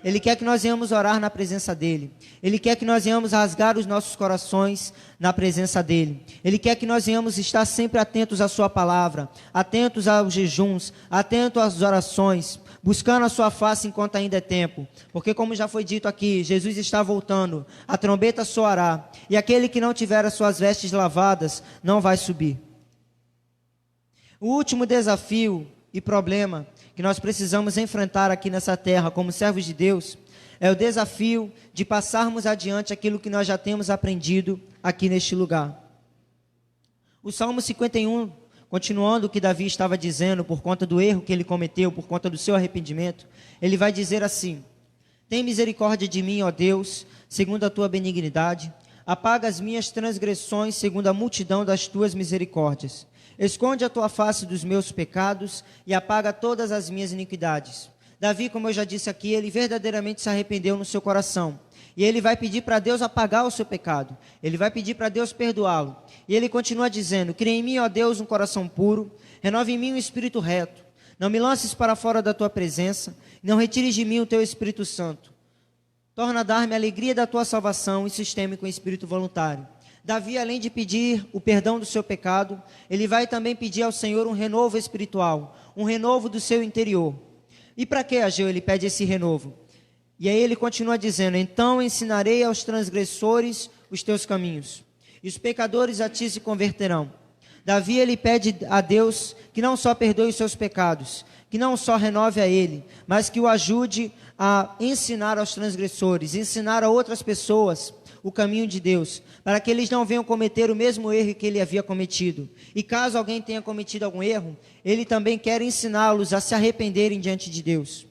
Speaker 1: Ele quer que nós venhamos orar na presença dEle. Ele quer que nós venhamos rasgar os nossos corações na presença dEle. Ele quer que nós venhamos estar sempre atentos à sua palavra, atentos aos jejuns, atentos às orações, buscando a sua face enquanto ainda é tempo. Porque como já foi dito aqui, Jesus está voltando, a trombeta soará, e aquele que não tiver as suas vestes lavadas não vai subir. O último desafio e problema que nós precisamos enfrentar aqui nessa terra como servos de Deus é o desafio de passarmos adiante aquilo que nós já temos aprendido aqui neste lugar. O Salmo 51, continuando o que Davi estava dizendo por conta do erro que ele cometeu, por conta do seu arrependimento, ele vai dizer assim: tem misericórdia de mim, ó Deus, segundo a tua benignidade, Apaga as minhas transgressões segundo a multidão das tuas misericórdias. Esconde a tua face dos meus pecados e apaga todas as minhas iniquidades. Davi, como eu já disse aqui, ele verdadeiramente se arrependeu no seu coração. E ele vai pedir para Deus apagar o seu pecado. Ele vai pedir para Deus perdoá-lo. E ele continua dizendo: cria em mim, ó Deus, um coração puro. Renova em mim um espírito reto. Não me lances para fora da tua presença. Não retires de mim o teu Espírito Santo. Torna a dar-me a alegria da tua salvação e sustém-me com espírito voluntário. Davi, além de pedir o perdão do seu pecado, ele vai também pedir ao Senhor um renovo espiritual, um renovo do seu interior. E para que, Ageu, ele pede esse renovo? E aí ele continua dizendo: então ensinarei aos transgressores os teus caminhos, e os pecadores a ti se converterão. Davi, ele pede a Deus que não só perdoe os seus pecados, que não só renove a ele, mas que o ajude a ensinar aos transgressores, ensinar a outras pessoas o caminho de Deus, para que eles não venham cometer o mesmo erro que ele havia cometido. E caso alguém tenha cometido algum erro, ele também quer ensiná-los a se arrependerem diante de Deus.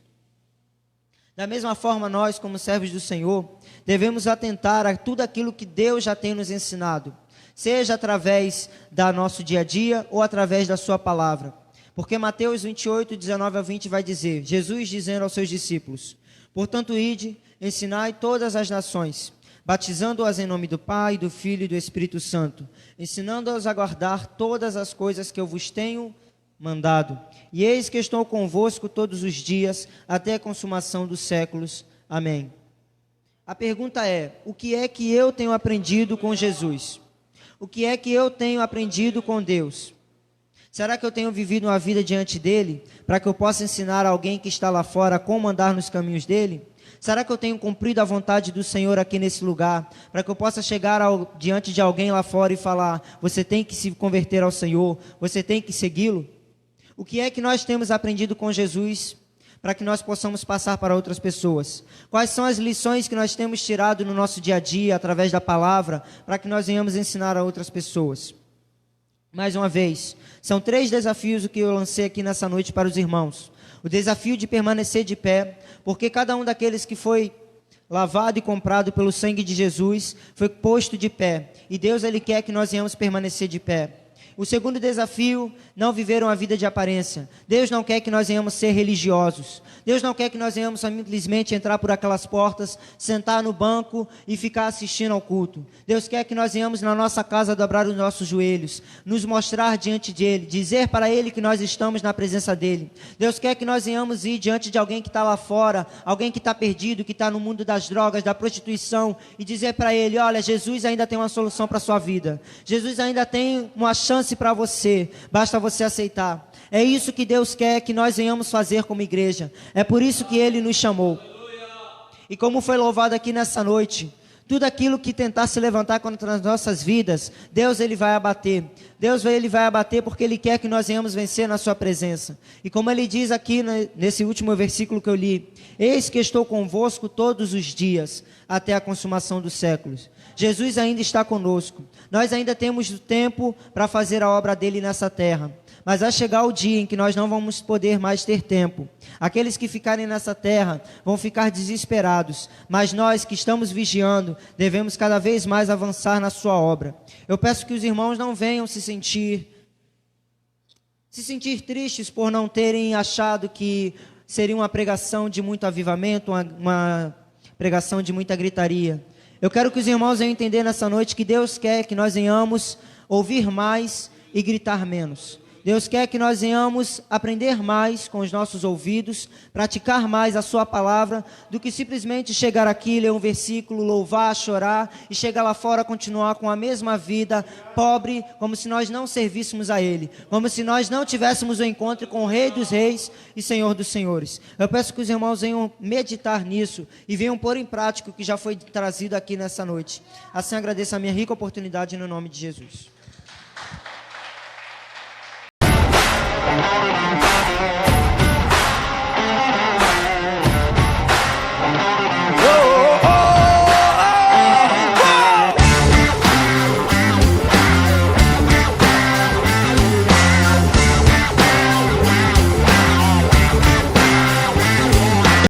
Speaker 1: Da mesma forma, nós, como servos do Senhor, devemos atentar a tudo aquilo que Deus já tem nos ensinado, seja através do nosso dia a dia ou através da sua palavra. Porque Mateus 28, 19 a 20 vai dizer, Jesus dizendo aos seus discípulos: portanto, ide, ensinai todas as nações, batizando-as em nome do Pai, do Filho e do Espírito Santo, ensinando-as a guardar todas as coisas que eu vos tenho mandado. E eis que estou convosco todos os dias, até a consumação dos séculos. Amém. A pergunta é: o que é que eu tenho aprendido com Jesus? O que é que eu tenho aprendido com Deus? Será que eu tenho vivido uma vida diante dele, para que eu possa ensinar alguém que está lá fora como andar nos caminhos dele? Será que eu tenho cumprido a vontade do Senhor aqui nesse lugar, para que eu possa chegar diante de alguém lá fora e falar: você tem que se converter ao Senhor, você tem que segui-lo? O que é que nós temos aprendido com Jesus, para que nós possamos passar para outras pessoas? Quais são as lições que nós temos tirado no nosso dia a dia, através da palavra, para que nós venhamos ensinar a outras pessoas? Mais uma vez, são 3 desafios que eu lancei aqui nessa noite para os irmãos. O desafio de permanecer de pé, porque cada um daqueles que foi lavado e comprado pelo sangue de Jesus, foi posto de pé. E Deus, ele quer que nós venhamos permanecer de pé. O segundo desafio, não viver uma vida de aparência. Deus não quer que nós venhamos ser religiosos. Deus não quer que nós venhamos simplesmente entrar por aquelas portas, sentar no banco e ficar assistindo ao culto. Deus quer que nós venhamos na nossa casa dobrar os nossos joelhos, nos mostrar diante dele, dizer para ele que nós estamos na presença dele. Deus quer que nós venhamos ir diante de alguém que está lá fora, alguém que está perdido, que está no mundo das drogas, da prostituição, e dizer para ele: olha, Jesus ainda tem uma solução para a sua vida. Jesus ainda tem uma chance para você, basta você aceitar. É isso que Deus quer que nós venhamos fazer como igreja. É por isso que ele nos chamou. E como foi louvado aqui nessa noite, tudo aquilo que tentar se levantar contra as nossas vidas, Deus, ele vai abater. Deus, ele vai abater porque ele quer que nós venhamos vencer na sua presença. E como ele diz aqui nesse último versículo que eu li: eis que estou convosco todos os dias, até a consumação dos séculos. Jesus ainda está conosco. Nós ainda temos tempo para fazer a obra dele nessa terra. Mas vai chegar o dia em que nós não vamos poder mais ter tempo. Aqueles que ficarem nessa terra vão ficar desesperados. Mas nós que estamos vigiando, devemos cada vez mais avançar na sua obra. Eu peço que os irmãos não venham se sentir tristes por não terem achado que seria uma pregação de muito avivamento, uma pregação de muita gritaria. Eu quero que os irmãos venham entender nessa noite que Deus quer que nós venhamos ouvir mais e gritar menos. Deus quer que nós venhamos aprender mais com os nossos ouvidos, praticar mais a sua palavra, do que simplesmente chegar aqui, ler um versículo, louvar, chorar, e chegar lá fora continuar com a mesma vida, pobre, como se nós não servíssemos a Ele, como se nós não tivéssemos o encontro com o Rei dos Reis e Senhor dos Senhores. Eu peço que os irmãos venham meditar nisso e venham pôr em prática o que já foi trazido aqui nessa noite. Assim agradeço a minha rica oportunidade no nome de Jesus.